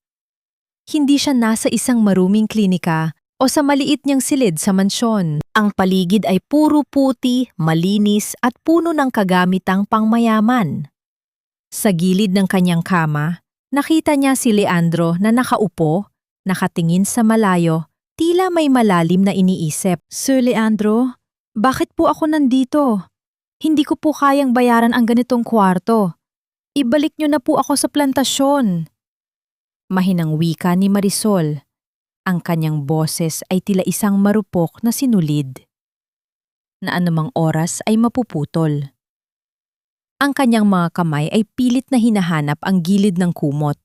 Hindi siya nasa isang maruming klinika o sa maliit niyang silid sa mansyon. Ang paligid ay puro puti, malinis at puno ng kagamitang pangmayaman. Sa gilid ng kanyang kama, nakita niya si Leandro na nakaupo, nakatingin sa malayo, tila may malalim na iniisip. Sir Leandro, bakit po ako nandito? Hindi ko po kayang bayaran ang ganitong kwarto. Ibalik niyo na po ako sa plantasyon. Mahinang wika ni Marisol. Ang kanyang boses ay tila isang marupok na sinulid, na anumang oras ay mapuputol. Ang kanyang mga kamay ay pilit na hinahanap ang gilid ng kumot.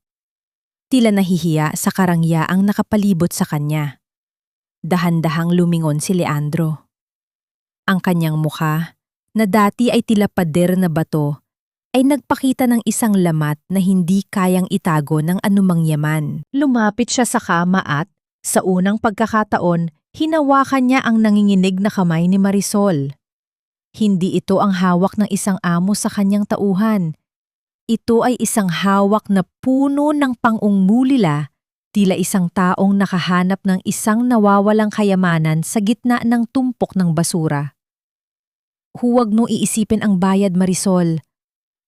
Tila nahihiya sa karangyaang nakapalibot sa kanya. Dahan-dahang lumingon si Leandro. Ang kanyang mukha, na dati ay tila pader na bato, ay nagpakita ng isang lamat na hindi kayang itago ng anumang yaman. Lumapit siya sa kama at, sa unang pagkakataon, hinawakan niya ang nanginginig na kamay ni Marisol. Hindi ito ang hawak ng isang amo sa kanyang tauhan. Ito ay isang hawak na puno ng pang-ungmulila, tila isang taong nakahanap ng isang nawawalang kayamanan sa gitna ng tumpok ng basura. Huwag mo iisipin ang bayad, Marisol.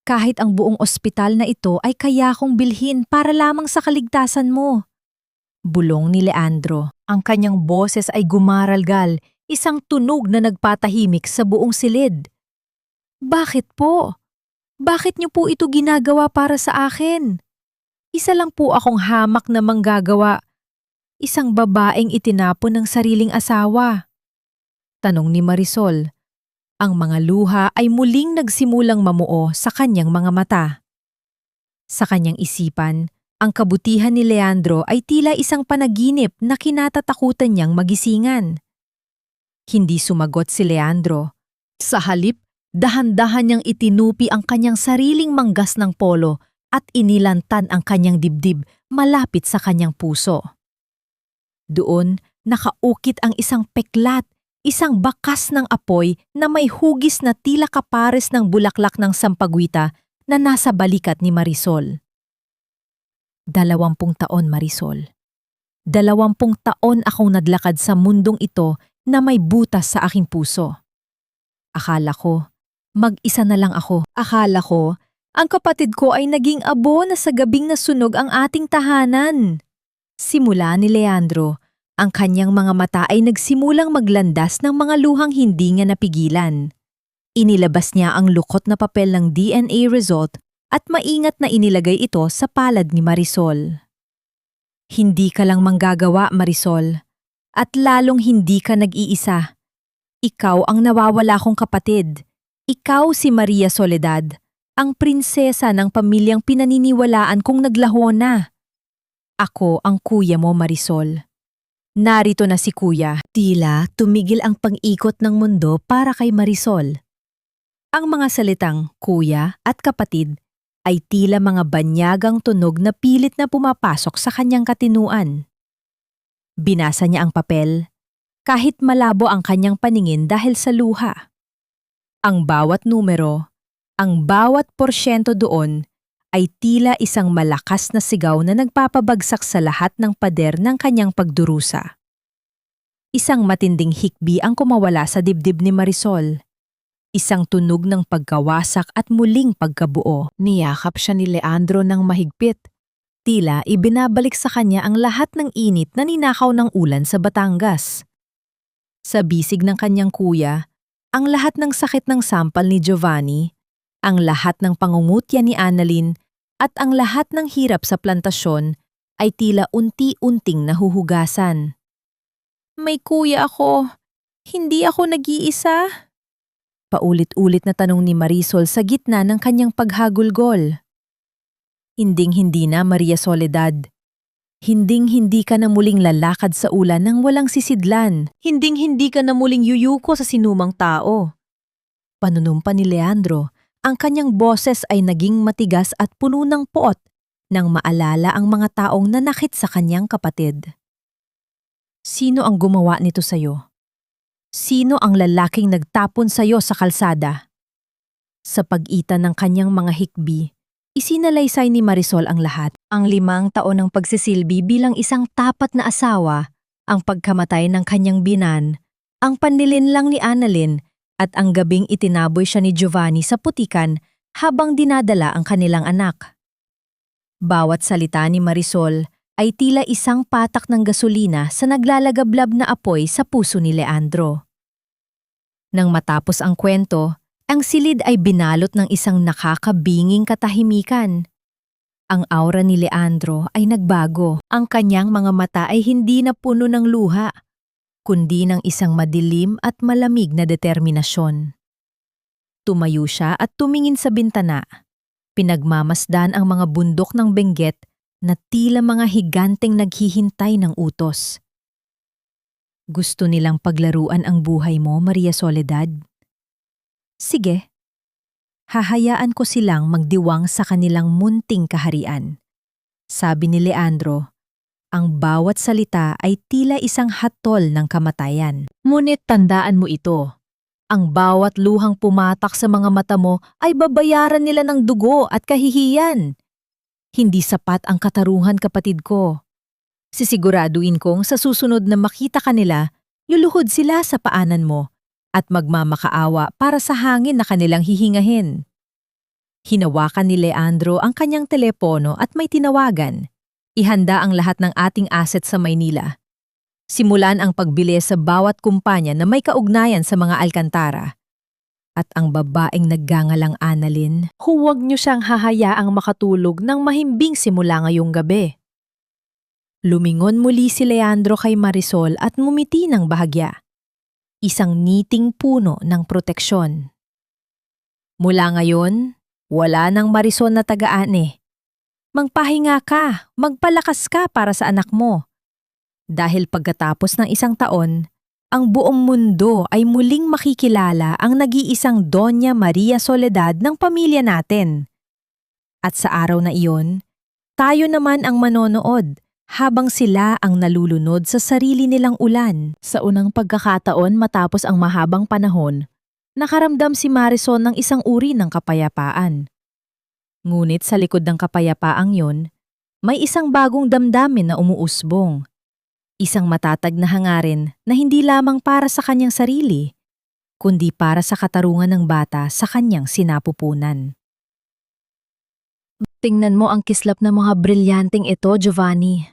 Kahit ang buong ospital na ito ay kaya kong bilhin para lamang sa kaligtasan mo. Bulong ni Leandro. Ang kanyang boses ay gumaralgal, isang tunog na nagpatahimik sa buong silid. Bakit po? Bakit niyo po ito ginagawa para sa akin? Isa lang po akong hamak na manggagawa. Isang babaeng itinapon ng sariling asawa. Tanong ni Marisol. Ang mga luha ay muling nagsimulang mamuo sa kanyang mga mata. Sa kanyang isipan, ang kabutihan ni Leandro ay tila isang panaginip na kinatatakutan niyang magisingan. Hindi sumagot si Leandro. Sa halip, dahan-dahan niyang itinupi ang kanyang sariling manggas ng polo at inilantan ang kanyang dibdib malapit sa kanyang puso. Doon, nakaukit ang isang peklat, isang bakas ng apoy na may hugis na tila kapares ng bulaklak ng sampagwita na nasa balikat ni Marisol. 20 taon, Marisol. 20 taon akong naglakad sa mundong ito na may butas sa aking puso. Akala ko, mag-isa na lang ako. Akala ko, ang kapatid ko ay naging abo na sa gabing nasunog ang ating tahanan. Simula ni Leandro, ang kanyang mga mata ay nagsimulang maglandas ng mga luhang hindi niya napigilan. Inilabas niya ang lukot na papel ng DNA result at maingat na inilagay ito sa palad ni Marisol. Hindi ka lang manggagawa, Marisol, at lalong hindi ka nag-iisa. Ikaw ang nawawala kong kapatid. Ikaw si Maria Soledad, ang prinsesa ng pamilyang pinaniniwalaan kong naglaho na. Ako ang kuya mo, Marisol. Narito na si kuya. Tila tumigil ang pang-ikot ng mundo para kay Marisol. Ang mga salitang kuya at kapatid ay tila mga banyagang tunog na pilit na pumapasok sa kanyang katinuan. Binasa niya ang papel, kahit malabo ang kanyang paningin dahil sa luha. Ang bawat numero, ang bawat porsyento doon ay tila isang malakas na sigaw na nagpapabagsak sa lahat ng pader ng kanyang pagdurusa. Isang matinding hikbi ang kumawala sa dibdib ni Marisol. Isang tunog ng pagkawasak at muling pagkabuo. Niyakap siya ni Leandro ng mahigpit. Tila ibinabalik sa kanya ang lahat ng init na ninakaw ng ulan sa Batangas. Sa bisig ng kanyang kuya, ang lahat ng sakit ng sampal ni Giovanni, ang lahat ng pangungutya ni Annalyn, at ang lahat ng hirap sa plantasyon ay tila unti-unting nahuhugasan. May kuya ako. Hindi ako nag-iisa. Paulit-ulit na tanong ni Marisol sa gitna ng kanyang paghagulgol. Hinding-hindi na, Maria Soledad. Hinding-hindi ka na muling lalakad sa ulan ng walang sisidlan. Hinding-hindi ka na muling yuyuko sa sinumang tao. Panunumpa ni Leandro, ang kanyang boses ay naging matigas at puno ng poot nang maalala ang mga taong nanakit sa kanyang kapatid. Sino ang gumawa nito sa'yo? Sino ang lalaking nagtapon sa'yo sa kalsada? Sa pagitan ng kanyang mga hikbi, isinalaysay ni Marisol ang lahat. Ang 5 taon ng pagsisilbi bilang isang tapat na asawa, ang pagkamatay ng kanyang binan, ang panlilinlang ni Annalyn, at ang gabing itinaboy siya ni Giovanni sa putikan habang dinadala ang kanilang anak. Bawat salita ni Marisol ay tila isang patak ng gasolina sa naglalagablab na apoy sa puso ni Leandro. Nang matapos ang kwento, ang silid ay binalot ng isang nakakabinging katahimikan. Ang aura ni Leandro ay nagbago. Ang kanyang mga mata ay hindi na puno ng luha, kundi ng isang madilim at malamig na determinasyon. Tumayo siya at tumingin sa bintana. Pinagmamasdan ang mga bundok ng Benguet na tila mga higanteng naghihintay ng utos. Gusto nilang paglaruan ang buhay mo, Maria Soledad? Sige. Hahayaan ko silang magdiwang sa kanilang munting kaharian. Sabi ni Leandro, ang bawat salita ay tila isang hatol ng kamatayan. Ngunit tandaan mo ito. Ang bawat luhang pumatak sa mga mata mo ay babayaran nila ng dugo at kahihiyan. Hindi sapat ang katarungan, kapatid ko. Sisiguraduhin kong sa susunod na makita ka nila, luluhod sila sa paanan mo at magmamakaawa para sa hangin na kanilang hihingahin. Hinawakan ni Leandro ang kanyang telepono at may tinawagan. Ihanda ang lahat ng ating asset sa Maynila. Simulan ang pagbili sa bawat kumpanya na may kaugnayan sa mga alkantara. At ang babaeng naggangalang Annalyn, huwag niyo siyang hahayaang makatulog ng mahimbing simula ngayong gabi. Lumingon muli si Leandro kay Marisol at ngumiti ng bahagya. Isang niting puno ng proteksyon. Mula ngayon, wala nang Marisol na taga-ane. Magpahinga ka, magpalakas ka para sa anak mo. Dahil pagkatapos ng 1 taon, ang buong mundo ay muling makikilala ang nag-iisang Doña Maria Soledad ng pamilya natin. At sa araw na iyon, tayo naman ang manonood habang sila ang nalulunod sa sarili nilang ulan. Sa unang pagkakataon matapos ang mahabang panahon, nakaramdam si Marisol ng isang uri ng kapayapaan. Ngunit sa likod ng kapayapaang yon, may isang bagong damdamin na umuusbong. Isang matatag na hangarin na hindi lamang para sa kanyang sarili, kundi para sa katarungan ng bata sa kanyang sinapupunan. Tingnan mo ang kislap ng mga brilyanteng ito, Giovanni.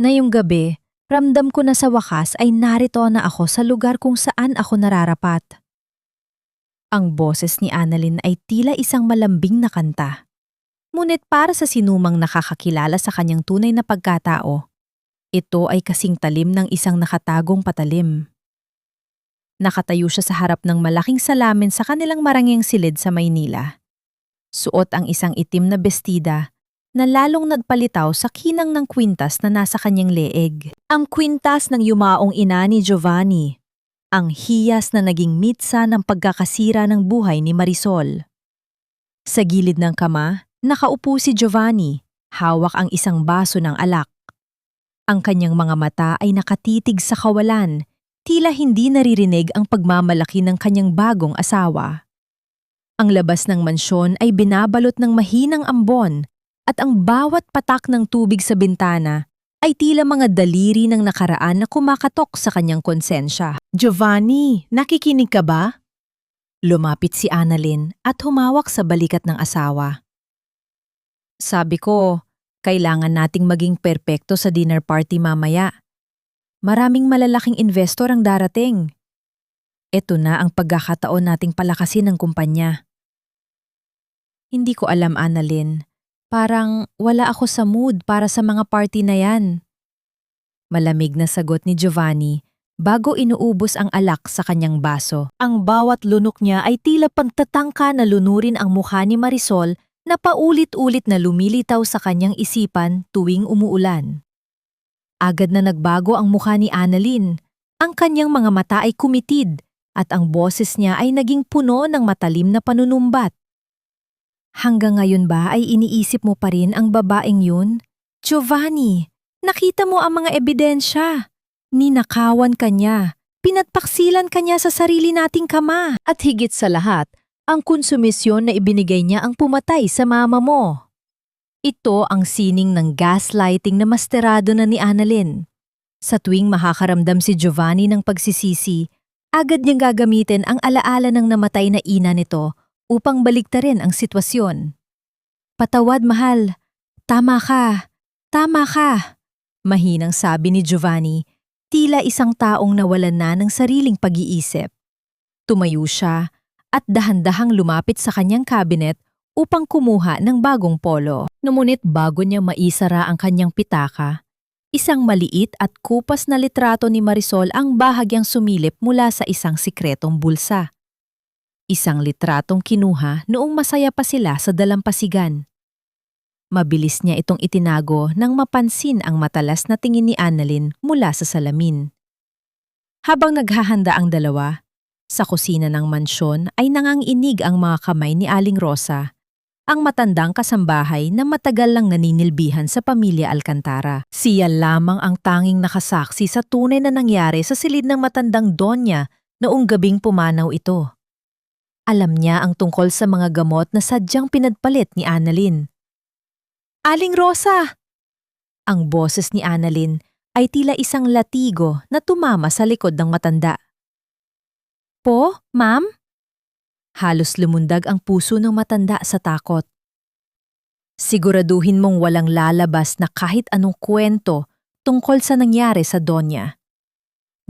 Ngayong gabi, ramdam ko na sa wakas ay narito na ako sa lugar kung saan ako nararapat. Ang boses ni Annalyn ay tila isang malambing na kanta. Ngunit para sa sinumang nakakakilala sa kanyang tunay na pagkatao, ito ay kasing talim ng isang nakatagong patalim. Nakatayo siya sa harap ng malaking salamin sa kanilang maranging silid sa Maynila. Suot ang isang itim na bestida na lalong nagpalitaw sa kinang ng kwintas na nasa kanyang leeg. Ang kwintas ng yumaong ina ni Giovanni. Ang hiyas na naging mitsa ng pagkakasira ng buhay ni Marisol. Sa gilid ng kama, nakaupo si Giovanni, hawak ang isang baso ng alak. Ang kanyang mga mata ay nakatitig sa kawalan, tila hindi naririnig ang pagmamalaki ng kanyang bagong asawa. Ang labas ng mansyon ay binabalot ng mahinang ambon at ang bawat patak ng tubig sa bintana ay tila mga daliri ng nakaraan na kumakatok sa kanyang konsensya. Giovanni, nakikinig ka ba? Lumapit si Annalyn at humawak sa balikat ng asawa. Sabi ko, kailangan nating maging perpekto sa dinner party mamaya. Maraming malalaking investor ang darating. Ito na ang pagkakataon nating palakasin ng kumpanya. Hindi ko alam, Annalyn. Parang wala ako sa mood para sa mga party na yan. Malamig na sagot ni Giovanni bago inuubos ang alak sa kanyang baso. Ang bawat lunok niya ay tila pagtatangka na lunurin ang mukha ni Marisol na paulit-ulit na lumilitaw sa kanyang isipan tuwing umuulan. Agad na nagbago ang mukha ni Annalyn. Ang kanyang mga mata ay kumitid at ang boses niya ay naging puno ng matalim na panunumbat. Hanggang ngayon ba ay iniisip mo pa rin ang babaeng yun? Giovanni, nakita mo ang mga ebidensya. Ninakawan ka niya. Pinatpaksilan ka niya sa sarili nating kama. At higit sa lahat, ang konsumisyon na ibinigay niya ang pumatay sa mama mo. Ito ang sining ng gaslighting na masterado na ni Annalyn. Sa tuwing makakaramdam si Giovanni ng pagsisisi, agad niyang gagamitin ang alaala ng namatay na ina nito upang baliktarin ang sitwasyon. Patawad, mahal. Tama ka. Tama ka. Mahinang sabi ni Giovanni, tila isang taong nawalan na ng sariling pag-iisip. Tumayo siya at dahan-dahang lumapit sa kanyang kabinet upang kumuha ng bagong polo. Ngunit bago niya maisara ang kanyang pitaka, isang maliit at kupas na litrato ni Marisol ang bahagyang sumilip mula sa isang sikretong bulsa. Isang litratong kinuha noong masaya pa sila sa dalampasigan. Mabilis niya itong itinago nang mapansin ang matalas na tingin ni Annalyn mula sa salamin. Habang naghahanda ang dalawa, sa kusina ng mansyon ay nanganginig ang mga kamay ni Aling Rosa, ang matandang kasambahay na matagal lang naninilbihan sa pamilya Alcantara. Siya lamang ang tanging nakasaksi sa tunay na nangyari sa silid ng matandang Donya noong gabing pumanaw ito. Alam niya ang tungkol sa mga gamot na sadyang pinagpalit ni Annalyn. Aling Rosa! Ang boses ni Annalyn ay tila isang latigo na tumama sa likod ng matanda. Po, ma'am? Halos lumundag ang puso ng matanda sa takot. Siguraduhin mong walang lalabas na kahit anong kwento tungkol sa nangyari sa Donya.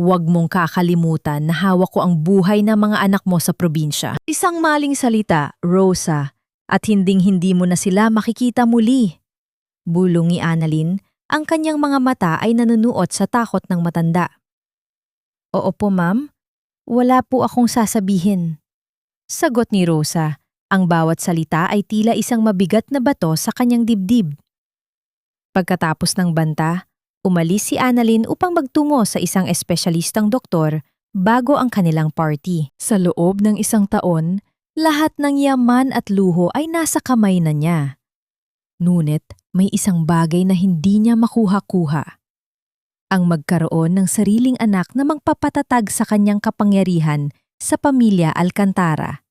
Huwag mong kakalimutan na hawak ko ang buhay ng mga anak mo sa probinsya. Isang maling salita, Rosa, at hinding-hindi mo na sila makikita muli. Bulong ni Annalyn, ang kanyang mga mata ay nanunuot sa takot ng matanda. Oo po, ma'am. Wala po akong sasabihin. Sagot ni Rosa, ang bawat salita ay tila isang mabigat na bato sa kanyang dibdib. Pagkatapos ng banta, umalis si Annalyn upang magtungo sa isang espesyalistang doktor bago ang kanilang party. Sa loob ng isang taon, lahat ng yaman at luho ay nasa kamay na niya. Ngunit may isang bagay na hindi niya makuha-kuha. Ang magkaroon ng sariling anak na magpapatatag sa kanyang kapangyarihan sa pamilya Alcantara.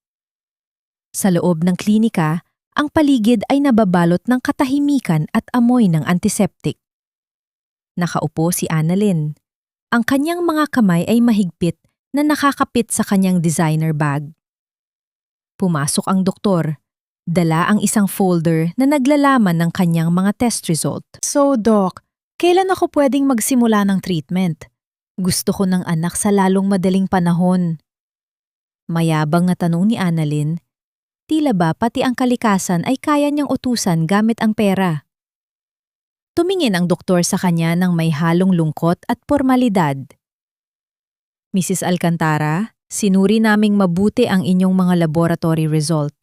Sa loob ng klinika, ang paligid ay nababalot ng katahimikan at amoy ng antiseptic. Nakaupo si Annalyn. Ang kanyang mga kamay ay mahigpit na nakakapit sa kanyang designer bag. Pumasok ang doktor. Dala ang isang folder na naglalaman ng kanyang mga test result. So, Doc, kailan ako pwedeng magsimula ng treatment? Gusto ko ng anak sa lalong madaling panahon. Mayabang na tanong ni Annalyn, tila ba pati ang kalikasan ay kaya niyang utusan gamit ang pera. Tumingin ang doktor sa kanya ng may halong lungkot at formalidad. Mrs. Alcantara, sinuri naming mabuti ang inyong mga laboratory result.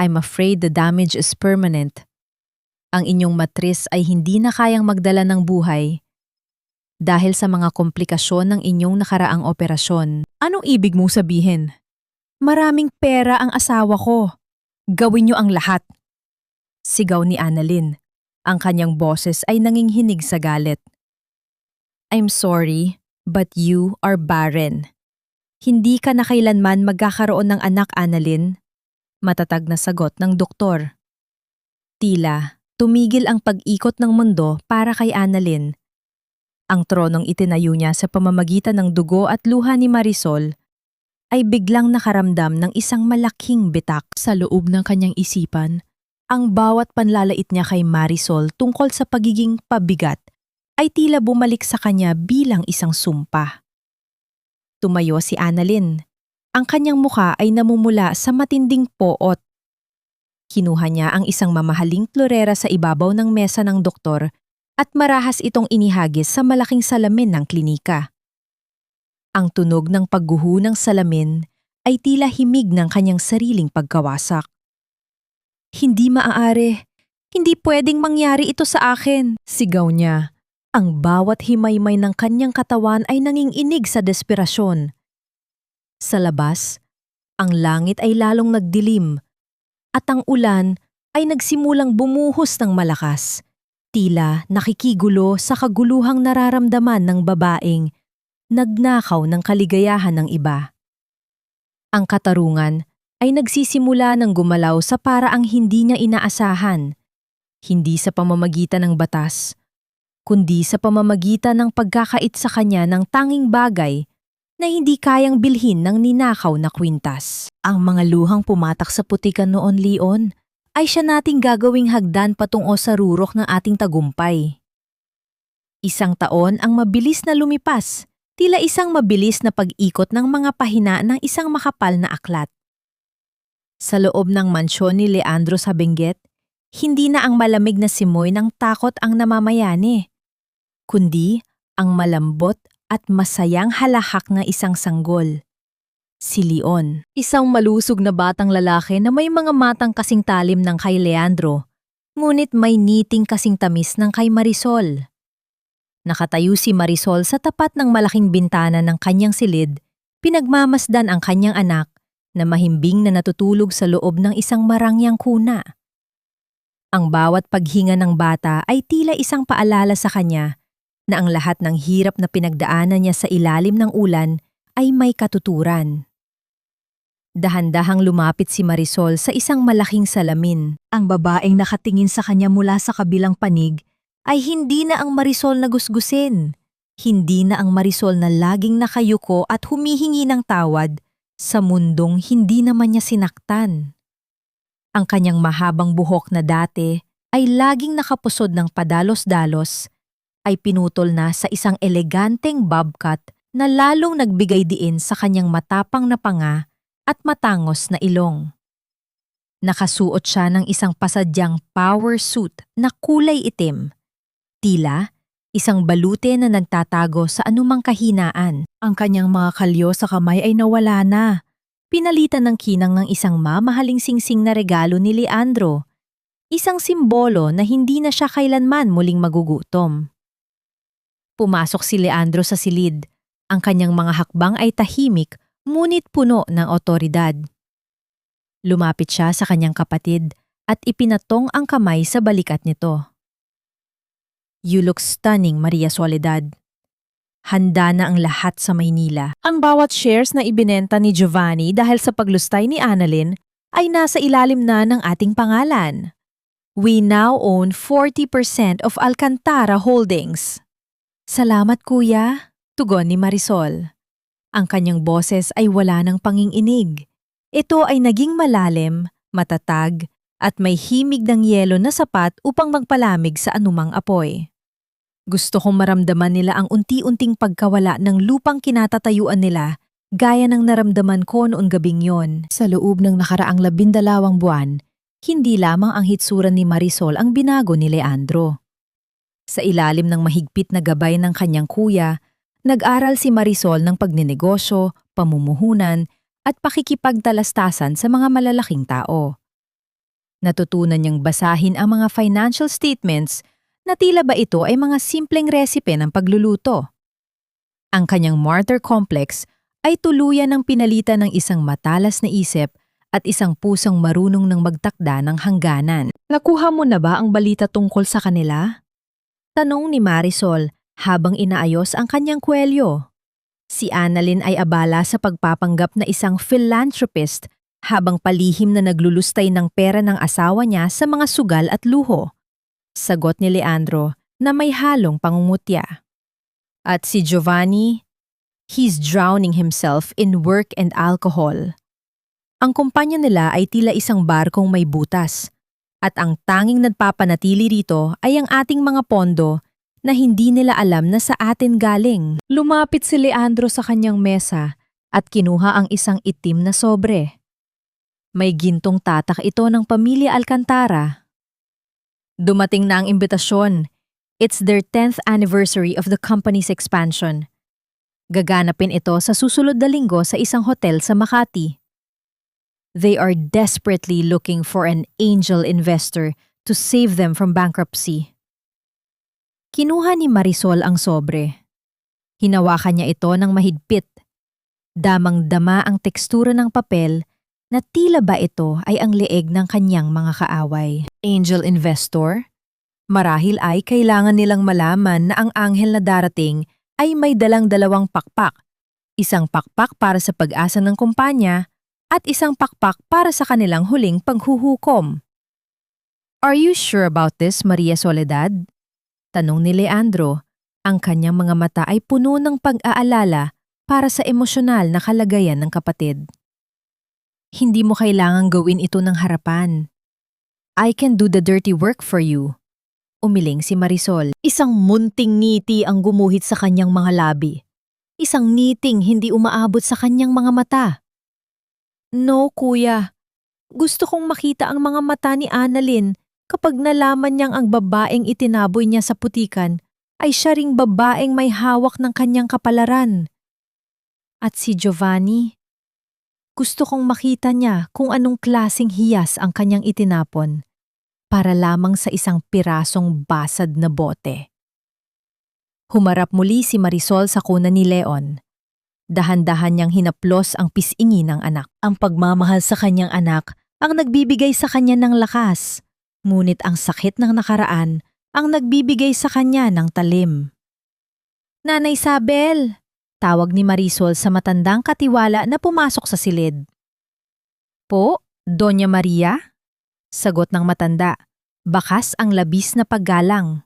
I'm afraid the damage is permanent. Ang inyong matris ay hindi na kayang magdala ng buhay dahil sa mga komplikasyon ng inyong nakaraang operasyon. Anong ibig mong sabihin? Maraming pera ang asawa ko. Gawin niyo ang lahat. Sigaw ni Annalyn. Ang kanyang boses ay nanginginig sa galit. I'm sorry, but you are barren. Hindi ka na kailanman magkakaroon ng anak, Annalyn. Matatag na sagot ng doktor. Tila, tumigil ang pag-ikot ng mundo para kay Annalyn. Ang tronong itinayo niya sa pamamagitan ng dugo at luha ni Marisol ay biglang nakaramdam ng isang malaking bitak sa loob ng kanyang isipan. Ang bawat panlalait niya kay Marisol tungkol sa pagiging pabigat ay tila bumalik sa kanya bilang isang sumpa. Tumayo si Annalyn. Ang kanyang mukha ay namumula sa matinding poot. Kinuha niya ang isang mamahaling florera sa ibabaw ng mesa ng doktor at marahas itong inihagis sa malaking salamin ng klinika. Ang tunog ng pagguho ng salamin ay tila himig ng kanyang sariling pagkawasak. Hindi maaari. Hindi pwedeng mangyari ito sa akin, sigaw niya. Ang bawat himaymay ng kanyang katawan ay nanginginig sa desperasyon. Sa labas, ang langit ay lalong nagdilim at ang ulan ay nagsimulang bumuhos ng malakas, tila nakikigulo sa kaguluhang nararamdaman ng babaeng nagnakaw ng kaligayahan ng iba. Ang katarungan ay nagsisimula ng gumalaw sa paraang hindi niya inaasahan, hindi sa pamamagitan ng batas, kundi sa pamamagitan ng pagkakait sa kanya ng tanging bagay na hindi kayang bilhin ng ninakaw na kwintas. Ang mga luhang pumatak sa putikan noon, Leon, ay siya nating gagawing hagdan patungo sa rurok ng ating tagumpay. Isang taon ang mabilis na lumipas, tila isang mabilis na pag-ikot ng mga pahina ng isang makapal na aklat. Sa loob ng mansyon ni Leandro sa Benguet, hindi na ang malamig na simoy ng takot ang namamayani, kundi ang malambot at masayang halahak ng isang sanggol. Si Leon, isang malusog na batang lalaki na may mga matang kasing talim ng kay Leandro, ngunit may niting kasing tamis ng kay Marisol. Nakatayo si Marisol sa tapat ng malaking bintana ng kanyang silid, pinagmamasdan ang kanyang anak na mahimbing na natutulog sa loob ng isang marangyang kuna. Ang bawat paghinga ng bata ay tila isang paalala sa kanya na ang lahat ng hirap na pinagdaanan niya sa ilalim ng ulan ay may katuturan. Dahan-dahang lumapit si Marisol sa isang malaking salamin. Ang babaeng nakatingin sa kanya mula sa kabilang panig ay hindi na ang Marisol na gusgusin. Hindi na ang Marisol na laging nakayuko at humihingi ng tawad sa mundong hindi naman niya sinaktan. Ang kanyang mahabang buhok na dati ay laging nakapusod ng padalos-dalos ay pinutol na sa isang eleganteng bob cut na lalong nagbigay diin sa kanyang matapang na panga at matangos na ilong. Nakasuot siya ng isang pasadyang power suit na kulay itim. Tila, isang balute na nagtatago sa anumang kahinaan. Ang kanyang mga kalyo sa kamay ay nawala na. Pinalitan ng kinang ng isang mamahaling singsing na regalo ni Leandro. Isang simbolo na hindi na siya kailanman muling magugutom. Pumasok si Leandro sa silid. Ang kanyang mga hakbang ay tahimik, ngunit puno ng otoridad. Lumapit siya sa kanyang kapatid at ipinatong ang kamay sa balikat nito. You look stunning, Maria Soledad. Handa na ang lahat sa Maynila. Ang bawat shares na ibinenta ni Giovanni dahil sa paglustay ni Annalyn ay nasa ilalim na ng ating pangalan. We now own 40% of Alcantara Holdings. Salamat kuya, tugon ni Marisol. Ang kanyang boses ay wala ng panginginig. Ito ay naging malalim, matatag, at may himig ng yelo na sapat upang magpalamig sa anumang apoy. Gusto kong maramdaman nila ang unti-unting pagkawala ng lupang kinatatayuan nila gaya ng naramdaman ko noong gabing yon. Sa loob ng nakaraang 12 buwan, hindi lamang ang hitsura ni Marisol ang binago ni Leandro. Sa ilalim ng mahigpit na gabay ng kanyang kuya, nag-aral si Marisol ng pagninegosyo, pamumuhunan, at pakikipagtalastasan sa mga malalaking tao. Natutunan niyang basahin ang mga financial statements na tila ba ito ay mga simpleng resipe ng pagluluto. Ang kanyang martyr complex ay tuluyan ng pinalitan ng isang matalas na isip at isang pusong marunong ng magtakda ng hangganan. Nakuha mo na ba ang balita tungkol sa kanila? Tanong ni Marisol habang inaayos ang kanyang kwelyo. Si Annalyn ay abala sa pagpapanggap na isang philanthropist habang palihim na naglulustay ng pera ng asawa niya sa mga sugal at luho. Sagot ni Leandro na may halong pangungutya. At si Giovanni, he's drowning himself in work and alcohol. Ang kumpanya nila ay tila isang barkong may butas at ang tanging nagpapanatili rito ay ang ating mga pondo na hindi nila alam na sa atin galing. Lumapit si Leandro sa kanyang mesa at kinuha ang isang itim na sobre. May gintong tatak ito ng pamilya Alcantara. Dumating na ang imbitasyon. It's their 10th anniversary of the company's expansion. Gaganapin ito sa susunod na linggo sa isang hotel sa Makati. They are desperately looking for an angel investor to save them from bankruptcy. Kinuha ni Marisol ang sobre. Hinawakan niya ito ng mahigpit. Damang-dama ang tekstura ng papel na tila ba ito ay ang leeg ng kanyang mga kaaway. Angel investor? Marahil ay kailangan nilang malaman na ang anghel na darating ay may dalang-dalawang pakpak. Isang pakpak para sa pag-asa ng kumpanya at isang pakpak para sa kanilang huling paghuhukom. Are you sure about this, Maria Soledad? Tanong ni Leandro. Ang kanyang mga mata ay puno ng pag-aalala para sa emosyonal na kalagayan ng kapatid. Hindi mo kailangang gawin ito ng harapan. I can do the dirty work for you. Umiling si Marisol. Isang munting ngiti ang gumuhit sa kanyang mga labi. Isang ngiting hindi umaabot sa kanyang mga mata. No, kuya. Gusto kong makita ang mga mata ni Annalyn kapag nalaman niyang ang babaeng itinaboy niya sa putikan ay siya ring babaeng may hawak ng kanyang kapalaran. At si Giovanni, gusto kong makita niya kung anong klaseng hiyas ang kanyang itinapon para lamang sa isang pirasong basad na bote. Humarap muli si Marisol sa kuna ni Leon. Dahan-dahan niyang hinaplos ang pisingi ng anak. Ang pagmamahal sa kanyang anak ang nagbibigay sa kanya ng lakas, ngunit ang sakit ng nakaraan ang nagbibigay sa kanya ng talim. Nanay Isabel! Tawag ni Marisol sa matandang katiwala na pumasok sa silid. Po, Doña Maria? Sagot ng matanda, bakas ang labis na paggalang.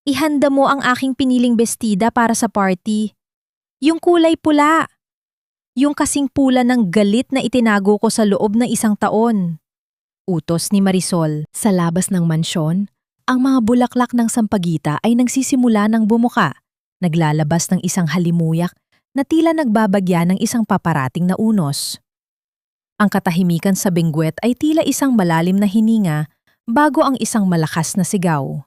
Ihanda mo ang aking piniling bestida para sa party. Yung kulay pula. Yung kasing pula ng galit na itinago ko sa loob ng 1 taon. Utos ni Marisol. Sa labas ng mansyon, ang mga bulaklak ng sampagita ay nagsisimula ng bumuka. Naglalabas ng isang halimuyak na tila nagbabagya ng isang paparating na unos. Ang katahimikan sa bengguet ay tila isang malalim na hininga bago ang isang malakas na sigaw.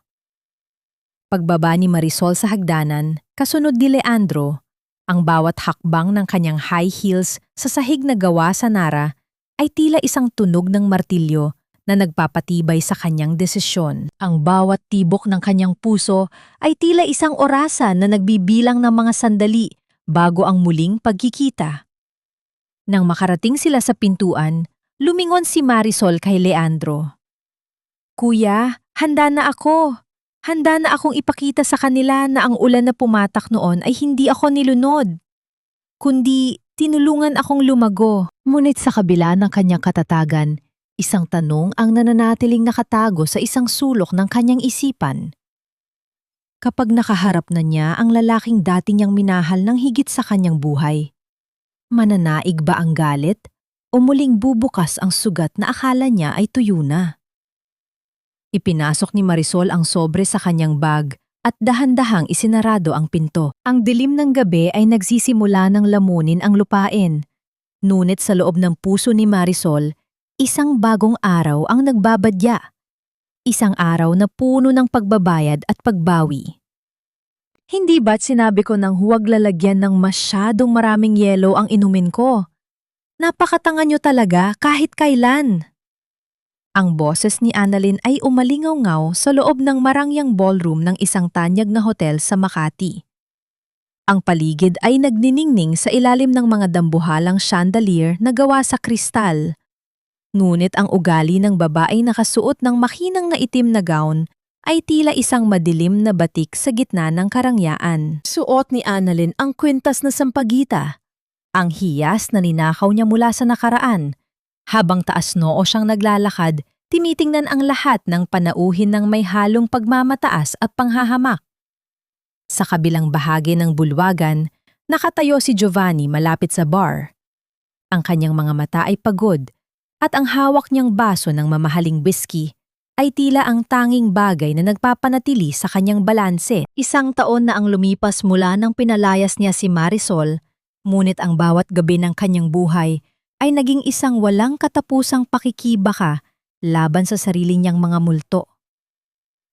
Pagbaba ni Marisol sa hagdanan, kasunod ni Leandro, ang bawat hakbang ng kanyang high heels sa sahig na gawa sa Nara ay tila isang tunog ng martilyo na nagpapatibay sa kanyang desisyon. Ang bawat tibok ng kanyang puso ay tila isang orasan na nagbibilang ng mga sandali bago ang muling pagkikita. Nang makarating sila sa pintuan, lumingon si Marisol kay Leandro. Kuya, handa na ako. Handa na akong ipakita sa kanila na ang ulan na pumatak noon ay hindi ako nilunod, kundi tinulungan akong lumago. Ngunit sa kabila ng kanyang katatagan, isang tanong ang nananatiling nakatago sa isang sulok ng kanyang isipan. Kapag nakaharap na niya ang lalaking dati niyang minahal ng higit sa kanyang buhay, mananaig ba ang galit o muling bubukas ang sugat na akala niya ay tuyo na? Ipinasok ni Marisol ang sobre sa kanyang bag at dahan-dahang isinarado ang pinto. Ang dilim ng gabi ay nagsisimula ng lamunin ang lupain. Ngunit sa loob ng puso ni Marisol, isang bagong araw ang nagbabadya. Isang araw na puno ng pagbabayad at pagbawi. Hindi ba't sinabi ko nang huwag lalagyan ng masyadong maraming yelo ang inumin ko? Napakatanga nyo talaga kahit kailan. Ang boses ni Annalyn ay umalingaw-ngaw sa loob ng marangyang ballroom ng isang tanyag na hotel sa Makati. Ang paligid ay nagniningning sa ilalim ng mga dambuhalang chandelier na gawa sa kristal. Ngunit ang ugali ng babaeng nakasuot ng makinang na itim na gown ay tila isang madilim na batik sa gitna ng karangyaan. Suot ni Annalyn ang kwintas na sampagita, ang hiyas na ninakaw niya mula sa nakaraan. Habang taas noo siyang naglalakad, tinitingnan ang lahat ng panauhin ng may halong pagmamataas at panghahamak. Sa kabilang bahagi ng bulwagan, nakatayo si Giovanni malapit sa bar. Ang kanyang mga mata ay pagod, at ang hawak niyang baso ng mamahaling whiskey ay tila ang tanging bagay na nagpapanatili sa kanyang balanse. Isang taon na ang lumipas mula nang pinalayas niya si Marisol, ngunit ang bawat gabi ng kanyang buhay ay naging isang walang katapusang pakikibaka laban sa sarili niyang mga multo.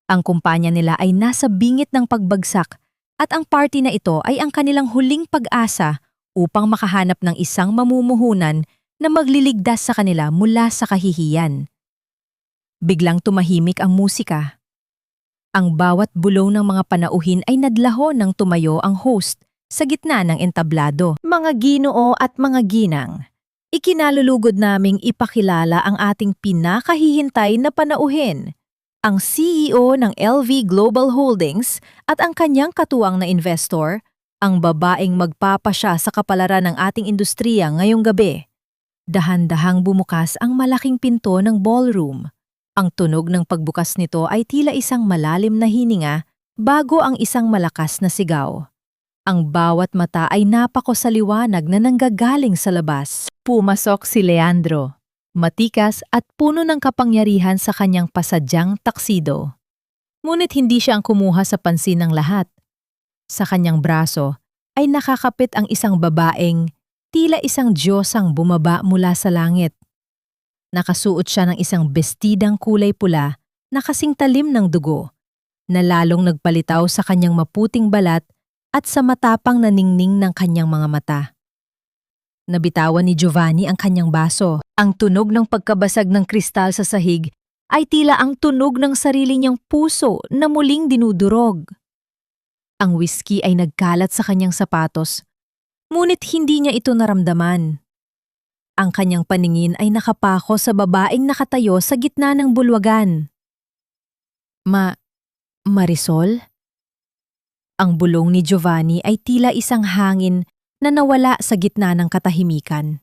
Ang kumpanya nila ay nasa bingit ng pagbagsak at ang party na ito ay ang kanilang huling pag-asa upang makahanap ng isang mamumuhunan na magliligtas sa kanila mula sa kahihiyan. Biglang tumahimik ang musika. Ang bawat bulong ng mga panauhin ay nadlaho nang tumayo ang host sa gitna ng entablado. Mga ginoo at mga ginang, ikinalulugod naming ipakilala ang ating pinakahihintay na panauhin, ang CEO ng LV Global Holdings at ang kanyang katuwang na investor, ang babaeng magpapasya sa kapalaran ng ating industriya ngayong gabi. Dahan-dahang bumukas ang malaking pinto ng ballroom. Ang tunog ng pagbukas nito ay tila isang malalim na hininga bago ang isang malakas na sigaw. Ang bawat mata ay napako sa liwanag na nanggagaling sa labas. Pumasok si Leandro, matikas at puno ng kapangyarihan sa kanyang pasadyang taksido. Ngunit hindi siya ang kumuha sa pansin ng lahat. Sa kanyang braso ay nakakapit ang isang babaeng tila isang diyosang bumaba mula sa langit. Nakasuot siya ng isang bestidang kulay pula na kasing talim ng dugo, na lalong nagpalitaw sa kanyang maputing balat at sa matapang na ningning ng kanyang mga mata. Nabitawan ni Giovanni ang kanyang baso. Ang tunog ng pagkabasag ng kristal sa sahig ay tila ang tunog ng sarili niyang puso na muling dinudurog. Ang whiskey ay nagkalat sa kanyang sapatos, ngunit hindi niya ito naramdaman. Ang kanyang paningin ay nakapako sa babaeng nakatayo sa gitna ng bulwagan. Marisol? Ang bulong ni Giovanni ay tila isang hangin na nawala sa gitna ng katahimikan.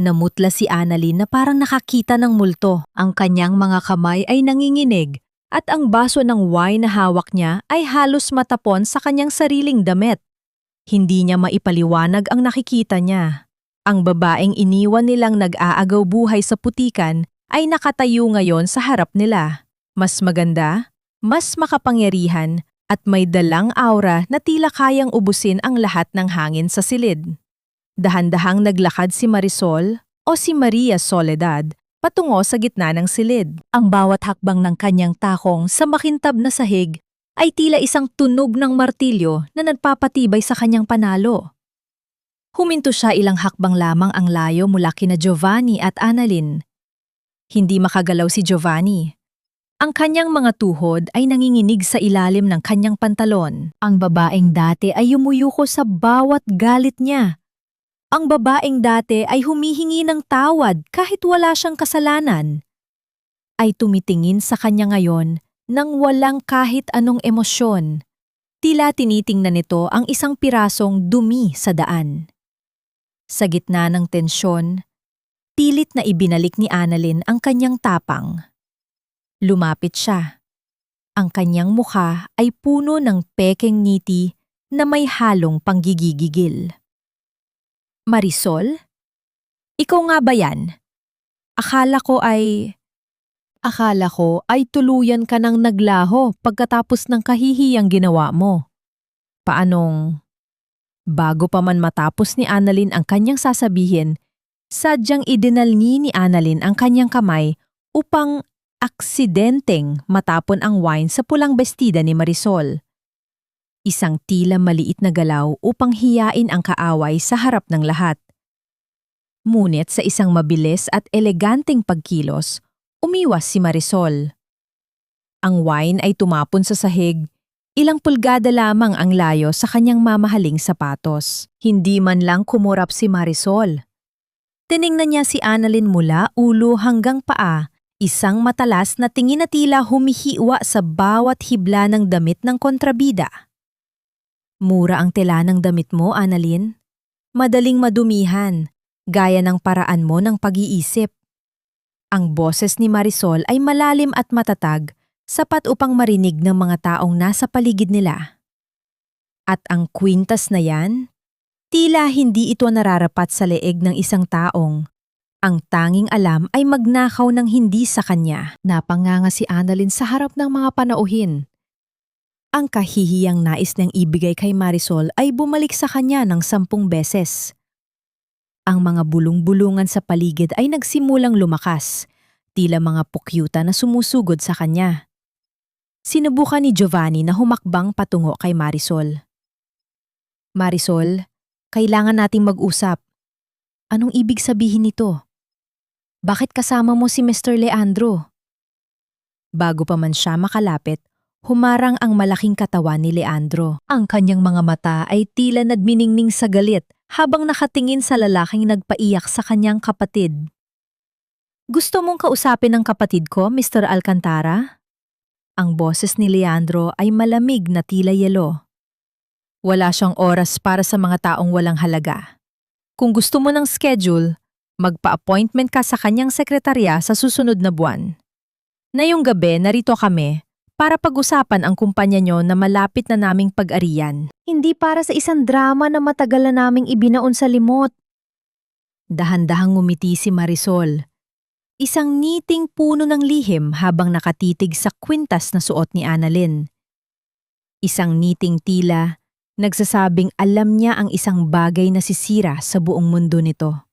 Namutla si Annalyn na parang nakakita ng multo. Ang kanyang mga kamay ay nanginginig at ang baso ng wine na hawak niya ay halos matapon sa kanyang sariling damit. Hindi niya maipaliwanag ang nakikita niya. Ang babaeng iniwan nilang nag-aagaw buhay sa putikan ay nakatayo ngayon sa harap nila. Mas maganda, mas makapangyarihan, at may dalang aura na tila kayang ubusin ang lahat ng hangin sa silid. Dahan-dahang naglakad si Marisol o si Maria Soledad patungo sa gitna ng silid. Ang bawat hakbang ng kanyang takong sa makintab na sahig ay tila isang tunog ng martilyo na nagpapatibay sa kanyang panalo. Huminto siya ilang hakbang lamang ang layo mula kina Giovanni at Annalyn. Hindi makagalaw si Giovanni. Ang kanyang mga tuhod ay nanginginig sa ilalim ng kanyang pantalon. Ang babaeng dati ay yumuyuko sa bawat galit niya. Ang babaeng dati ay humihingi ng tawad kahit wala siyang kasalanan. ay tumitingin sa kanya ngayon nang walang kahit anong emosyon. Tila tinitingnan nito ang isang pirasong dumi sa daan. Sa gitna ng tensyon, pilit na ibinalik ni Annalyn ang kanyang tapang. Lumapit siya. Ang kanyang mukha ay puno ng pekeng ngiti na may halong panggigigigil. Marisol? Ikaw nga ba yan? Akala ko ay tuluyan ka nang naglaho pagkatapos ng kahihiyang ginawa mo. Paanong? Bago pa man matapos ni Annalyn ang kanyang sasabihin, sadyang idinalngi ni Annalyn ang kanyang kamay upang aksidenteng matapon ang wine sa pulang bestida ni Marisol. Isang tila maliit na galaw upang hiyain ang kaaway sa harap ng lahat. Ngunit sa isang mabilis at eleganteng pagkilos, umiwas si Marisol. Ang wine ay tumapon sa sahig, ilang pulgada lamang ang layo sa kanyang mamahaling sapatos. Hindi man lang kumurap si Marisol. Tiningnan niya si Annalyn mula ulo hanggang paa, isang matalas na tingin na tila humihiwa sa bawat hibla ng damit ng kontrabida. Mura ang tela ng damit mo, Annalyn. Madaling madumihan, gaya ng paraan mo ng pag-iisip. Ang boses ni Marisol ay malalim at matatag, sapat upang marinig ng mga taong nasa paligid nila. At ang kwintas na yan, tila hindi ito nararapat sa leeg ng isang taong. Ang tanging alam ay magnakaw ng hindi sa kanya. Napanganga si Annalyn sa harap ng mga panauhin. Ang kahihiyang nais niyang ibigay kay Marisol ay bumalik sa kanya ng 10 beses. Ang mga bulong-bulungan sa paligid ay nagsimulang lumakas, tila mga pukyuta na sumusugod sa kanya. Sinubukan ni Giovanni na humakbang patungo kay Marisol. Marisol, kailangan nating mag-usap. Anong ibig sabihin nito? Bakit kasama mo si Mr. Leandro? Bago pa man siya makalapit, humarang ang malaking katawan ni Leandro. Ang kanyang mga mata ay tila nagminingning sa galit habang nakatingin sa lalaking nagpaiyak sa kanyang kapatid. Gusto mong kausapin ang kapatid ko, Mr. Alcantara? Ang boses ni Leandro ay malamig na tila yelo. Wala siyang oras para sa mga taong walang halaga. Kung gusto mo ng schedule, magpa-appointment ka sa kanyang sekretarya sa susunod na buwan. Ngayong gabi, narito kami para pag-usapan ang kumpanya nyo na malapit na naming pag-arian. Hindi para sa isang drama na matagal na naming ibinaon sa limot. Dahan-dahang ngumiti si Marisol. Isang ngiting puno ng lihim habang nakatitig sa kwintas na suot ni Annalyn. Isang ngiting tila, nagsasabing alam niya ang isang bagay na sisira sa buong mundo nito.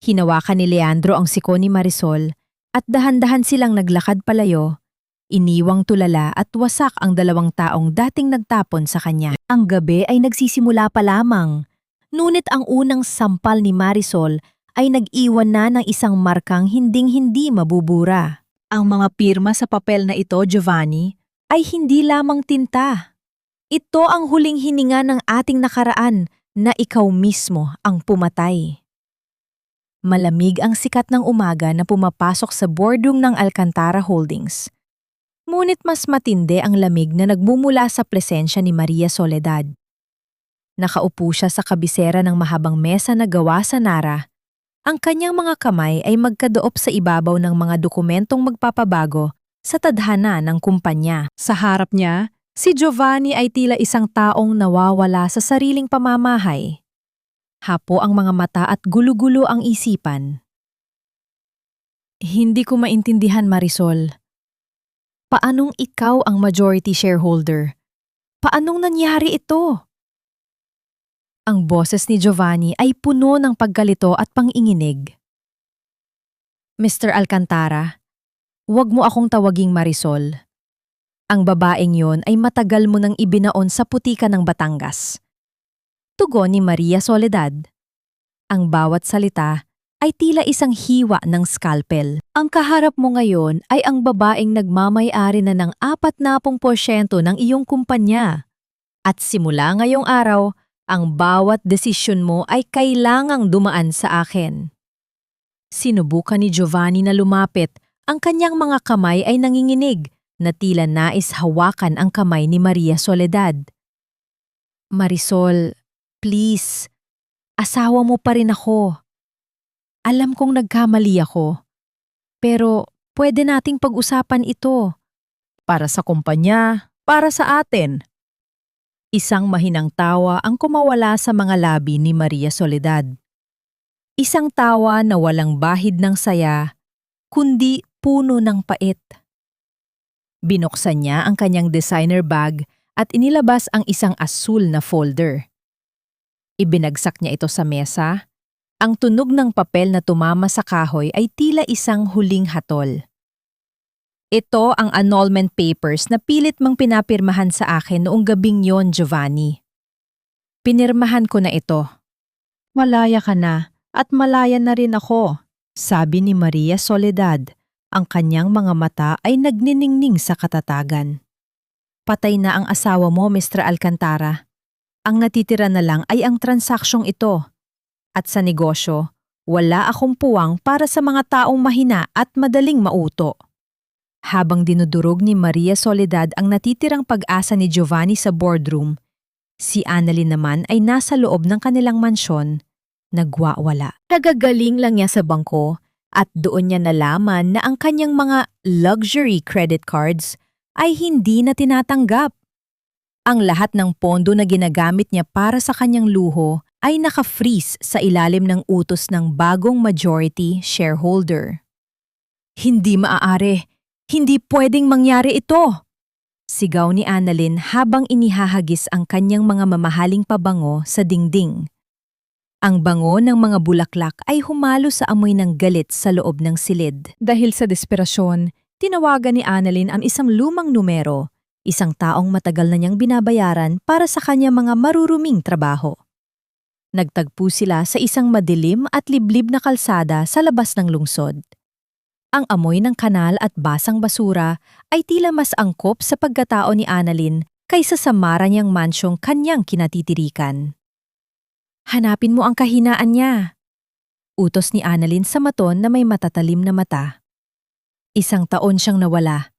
Hinawakan ni Leandro ang siko ni Marisol at dahan-dahan silang naglakad palayo. Iniwang tulala at wasak ang 2 taong dating nagtapon sa kanya. Ang gabi ay nagsisimula pa lamang, ngunit ang unang sampal ni Marisol ay nag-iwan na ng isang markang hinding-hindi mabubura. Ang mga pirma sa papel na ito, Giovanni, ay hindi lamang tinta. Ito ang huling hininga ng ating nakaraan na ikaw mismo ang pumatay. Malamig ang sikat ng umaga na pumapasok sa boardroom ng Alcantara Holdings. Ngunit mas matindi ang lamig na nagmumula sa presensya ni Maria Soledad. Nakaupo siya sa kabisera ng mahabang mesa na gawa sa nara. Ang kanyang mga kamay ay magkadoop sa ibabaw ng mga dokumentong magpapabago sa tadhana ng kumpanya. Sa harap niya, si Giovanni ay tila isang taong nawawala sa sariling pamamahay. Hapo ang mga mata at gulo-gulo ang isipan. Hindi ko maintindihan, Marisol. Paanong ikaw ang majority shareholder? Paanong nangyari ito? Ang boses ni Giovanni ay puno ng pagkalito at panginginig. Mr. Alcantara, huwag mo akong tawaging Marisol. Ang babaeng yon ay matagal mo nang ibinaon sa putika ng Batangas. Tugon ni Maria Soledad. Ang bawat salita ay tila isang hiwa ng scalpel. Ang kaharap mo ngayon ay ang babaeng nagmamay-ari na ng 40% ng iyong kumpanya. At simula ngayong araw, ang bawat desisyon mo ay kailangang dumaan sa akin. Sinubukan ni Giovanni na lumapit Ang kanyang mga kamay ay nanginginig na tila nais hawakan ang kamay ni Maria Soledad. Marisol, please, asawa mo pa rin ako. Alam kong nagkamali ako, pero pwede nating pag-usapan ito. Para sa kumpanya, para sa atin. Isang mahinang tawa ang kumawala sa mga labi ni Maria Soledad. Isang tawa na walang bahid ng saya, kundi puno ng pait. Binuksan niya ang kanyang designer bag at inilabas ang isang asul na folder. Ibinagsak niya ito sa mesa. Ang tunog ng papel na tumama sa kahoy ay tila isang huling hatol. Ito ang annulment papers na pilit mang pinapirmahan sa akin noong gabing yon, Giovanni. Pinirmahan ko na ito. Malaya ka na at malaya na rin ako, sabi ni Maria Soledad. Ang kanyang mga mata ay nagniningning sa katatagan. Patay na ang asawa mo, Mr. Alcantara. Ang natitira na lang ay ang transaksyong ito. At sa negosyo, wala akong puwang para sa mga taong mahina at madaling mauto. Habang dinudurog ni Maria Soledad ang natitirang pag-asa ni Giovanni sa boardroom, si Annalyn naman ay nasa loob ng kanilang mansyon, nagwawala. Nagagaling lang niya sa bangko at doon niya nalaman na ang kanyang mga luxury credit cards ay hindi na tinatanggap. Ang lahat ng pondo na ginagamit niya para sa kanyang luho ay naka-freeze sa ilalim ng utos ng bagong majority shareholder. Hindi maaari. Hindi pwedeng mangyari ito! Sigaw ni Annalyn habang inihahagis ang kanyang mga mamahaling pabango sa dingding. Ang bango ng mga bulaklak ay humalo sa amoy ng galit sa loob ng silid. Dahil sa desperasyon, tinawagan ni Annalyn ang isang lumang numero, isang taong matagal na niyang binabayaran para sa kanyang mga maruruming trabaho. Nagtagpo sila sa isang madilim at liblib na kalsada sa labas ng lungsod. Ang amoy ng kanal at basang basura ay tila mas angkop sa pagkatao ni Annalyn kaysa sa maranyang mansyong kanyang kinatitirikan. Hanapin mo ang kahinaan niya. Utos ni Annalyn sa maton na may matatalim na mata. Isang taon siyang nawala.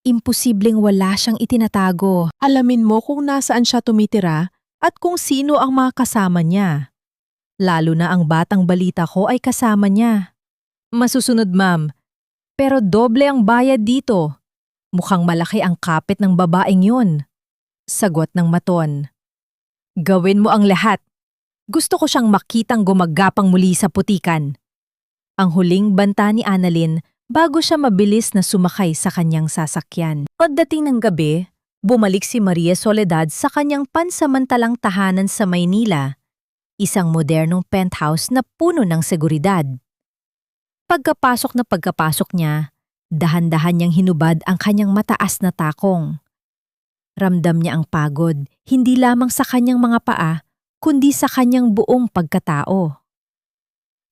Imposibleng wala siyang itinatago. Alamin mo kung nasaan siya tumitira at kung sino ang mga kasama niya. Lalo na ang batang balita ko ay kasama niya. Masusunod, ma'am. Pero doble ang bayad dito. Mukhang malaki ang kapit ng babaeng yun. Sagot ng maton. Gawin mo ang lahat. Gusto ko siyang makitang gumagapang muli sa putikan. Ang huling banta ni Annalyn bago siya mabilis na sumakay sa kanyang sasakyan. Pagdating ng gabi, bumalik si Maria Soledad sa kanyang pansamantalang tahanan sa Maynila, isang modernong penthouse na puno ng seguridad. Pagkapasok niya, dahan-dahan niyang hinubad ang kanyang mataas na takong. Ramdam niya ang pagod, hindi lamang sa kanyang mga paa, kundi sa kanyang buong pagkatao.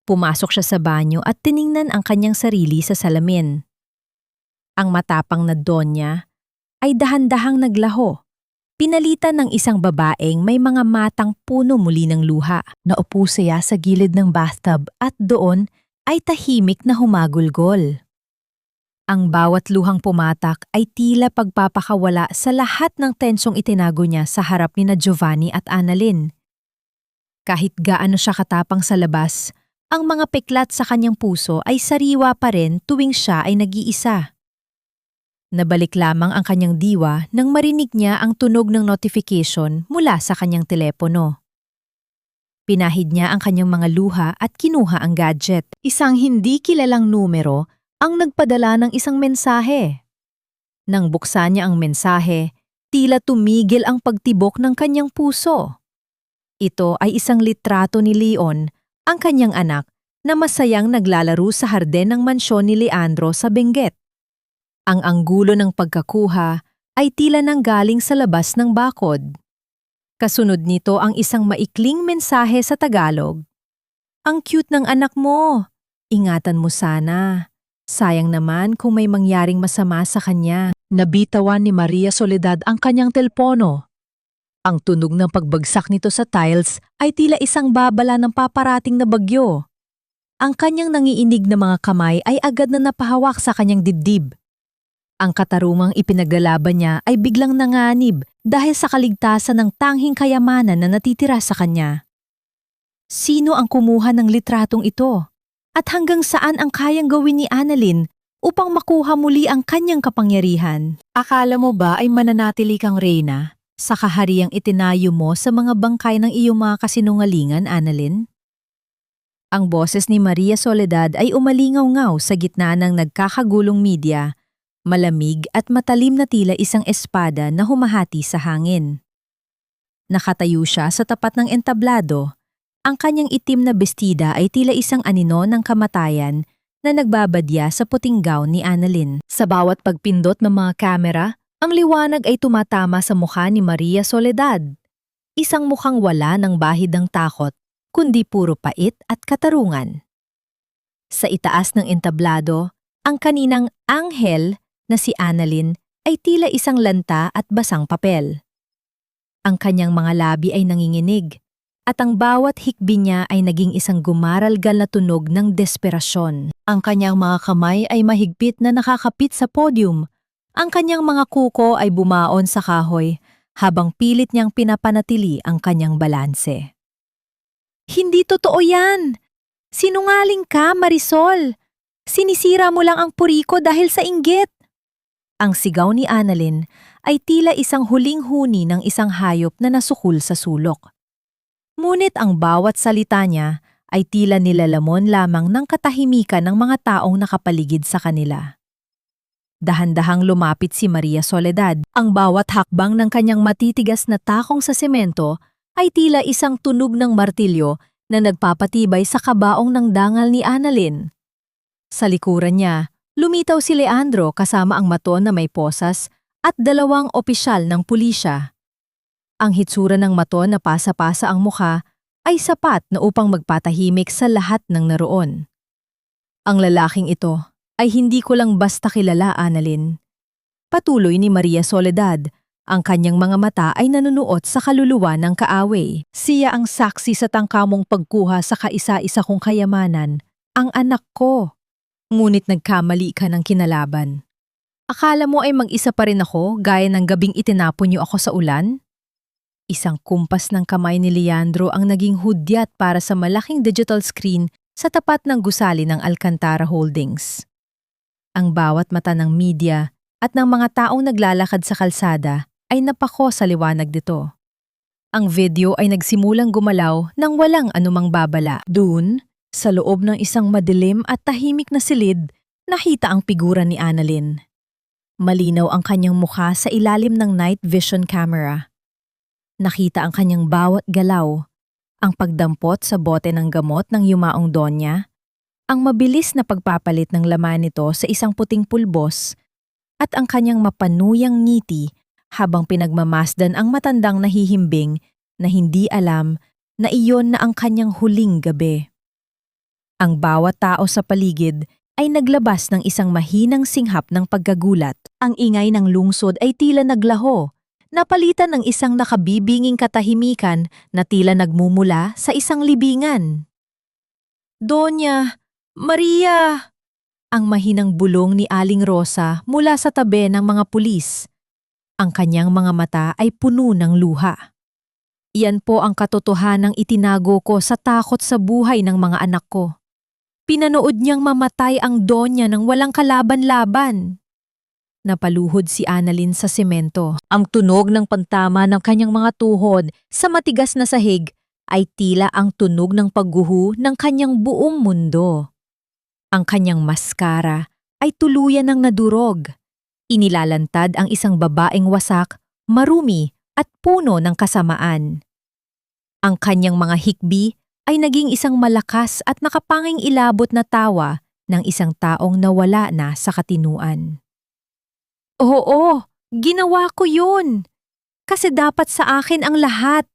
Pumasok siya sa banyo at tiningnan ang kanyang sarili sa salamin. Ang matapang na donya ay dahan-dahang naglaho. Pinalitan ng isang babaeng may mga matang puno muli ng luha. Naupo siya sa gilid ng bathtub at doon ay tahimik na humagulgol. Ang bawat luhang pumatak ay tila pagpapakawala sa lahat ng tensyong itinago niya sa harap ni na Giovanni at Annalyn. Kahit gaano siya katapang sa labas, ang mga peklat sa kanyang puso ay sariwa pa rin tuwing siya ay nag-iisa. Nabalik lamang ang kanyang diwa nang marinig niya ang tunog ng notification mula sa kanyang telepono. Pinahid niya ang kanyang mga luha at kinuha ang gadget. Isang hindi kilalang numero ang nagpadala ng isang mensahe. Nang buksan niya ang mensahe, tila tumigil ang pagtibok ng kanyang puso. Ito ay isang litrato ni Leon, ang kanyang anak, na masayang naglalaro sa harden ng mansyon ni Leandro sa Benguet. Ang anggulo ng pagkakuha ay tila nanggaling sa labas ng bakod. Kasunod nito ang isang maikling mensahe sa Tagalog. Ang cute ng anak mo. Ingatan mo sana. Sayang naman kung may mangyaring masama sa kanya. Nabitawan ni Maria Soledad ang kanyang telpono. Ang tunog ng pagbagsak nito sa tiles ay tila isang babala ng paparating na bagyo. Ang kanyang nangiinig na mga kamay ay agad na napahawak sa kanyang dibdib. Ang katarungang ipinaglalaban niya ay biglang nanganib dahil sa kaligtasan ng tanghing kayamanan na natitira sa kanya. Sino ang kumuha ng litratong ito? At hanggang saan ang kayang gawin ni Annalyn upang makuha muli ang kanyang kapangyarihan? Akala mo ba ay mananatili kang reyna sa kahariang itinayo mo sa mga bangkay ng iyong mga kasinungalingan, Annalyn? Ang boses ni Maria Soledad ay umalingaw-ngaw sa gitna ng nagkakagulong media, malamig at matalim na tila isang espada na humahati sa hangin. Nakatayo siya sa tapat ng entablado. Ang kanyang itim na bestida ay tila isang anino ng kamatayan na nagbabadya sa puting gown ni Annalyn. Sa bawat pagpindot ng mga kamera, ang liwanag ay tumatama sa mukha ni Maria Soledad. Isang mukhang wala ng bahid ng takot, kundi puro pait at katarungan. Sa itaas ng entablado, ang kaninang anghel na si Annalyn ay tila isang lanta at basang papel. Ang kanyang mga labi ay nanginginig, at ang bawat hikbi niya ay naging isang gumaralgal na tunog ng desperasyon. Ang kanyang mga kamay ay mahigpit na nakakapit sa podium. Ang kanyang mga kuko ay bumaon sa kahoy habang pilit niyang pinapanatili ang kanyang balanse. Hindi totoo yan! Sinungaling ka, Marisol! Sinisira mo lang ang puri ko dahil sa inggit! Ang sigaw ni Annalyn ay tila isang huling huni ng isang hayop na nasukul sa sulok. Ngunit ang bawat salita niya ay tila nilalamon lamang ng katahimikan ng mga taong nakapaligid sa kanila. Dahan-dahang lumapit si Maria Soledad. Ang bawat hakbang ng kanyang matitigas na takong sa semento ay tila isang tunog ng martilyo na nagpapatibay sa kabaong ng dangal ni Annalyn. Sa likuran niya, lumitaw si Leandro kasama ang maton na may posas at 2 opisyal ng pulisya. Ang hitsura ng maton na pasa-pasa ang mukha ay sapat na upang magpatahimik sa lahat ng naroon. Ang lalaking ito ay hindi ko lang basta kilala, Annalyn. Patuloy ni Maria Soledad, ang kanyang mga mata ay nanunuot sa kaluluwa ng kaaway. Siya ang saksi sa tangkamong pagkuha sa kaisa-isa kong kayamanan, ang anak ko. Ngunit nagkamali ka ng kinalaban. Akala mo ay mag-isa pa rin ako gaya ng gabing itinapon niyo ako sa ulan? Isang kumpas ng kamay ni Leandro ang naging hudyat para sa malaking digital screen sa tapat ng gusali ng Alcantara Holdings. Ang bawat mata ng media at ng mga taong naglalakad sa kalsada ay napako sa liwanag dito. Ang video ay nagsimulang gumalaw nang walang anumang babala. Doon, sa loob ng isang madilim at tahimik na silid, nakita ang figura ni Annalyn. Malinaw ang kanyang mukha sa ilalim ng night vision camera. Nakita ang kanyang bawat galaw, ang pagdampot sa bote ng gamot ng yumaong donya, ang mabilis na pagpapalit ng laman nito sa isang puting pulbos, at ang kanyang mapanuyang ngiti habang pinagmamasdan ang matandang nahihimbing na hindi alam na iyon na ang kanyang huling gabi. Ang bawat tao sa paligid ay naglabas ng isang mahinang singhap ng pagkagulat. Ang ingay ng lungsod ay tila naglaho, napalitan ng isang nakabibinging katahimikan na tila nagmumula sa isang libingan. Donya! Maria! Ang mahinang bulong ni Aling Rosa mula sa tabi ng mga pulis. Ang kanyang mga mata ay puno ng luha. Iyan po ang katotohanang itinago ko sa takot sa buhay ng mga anak ko. Pinanood niyang mamatay ang donya ng walang kalaban-laban. Napaluhod si Annalyn sa semento. Ang tunog ng pagtama ng kanyang mga tuhod sa matigas na sahig ay tila ang tunog ng pagguho ng kanyang buong mundo. Ang kanyang maskara ay tuluyan ng nadurog. Inilalantad ang isang babaeng wasak, marumi at puno ng kasamaan. Ang kanyang mga hikbi ay naging isang malakas at nakapanging ilabot na tawa ng isang taong nawala na sa katinuan. Oo, ginawa ko yun. Kasi dapat sa akin ang lahat.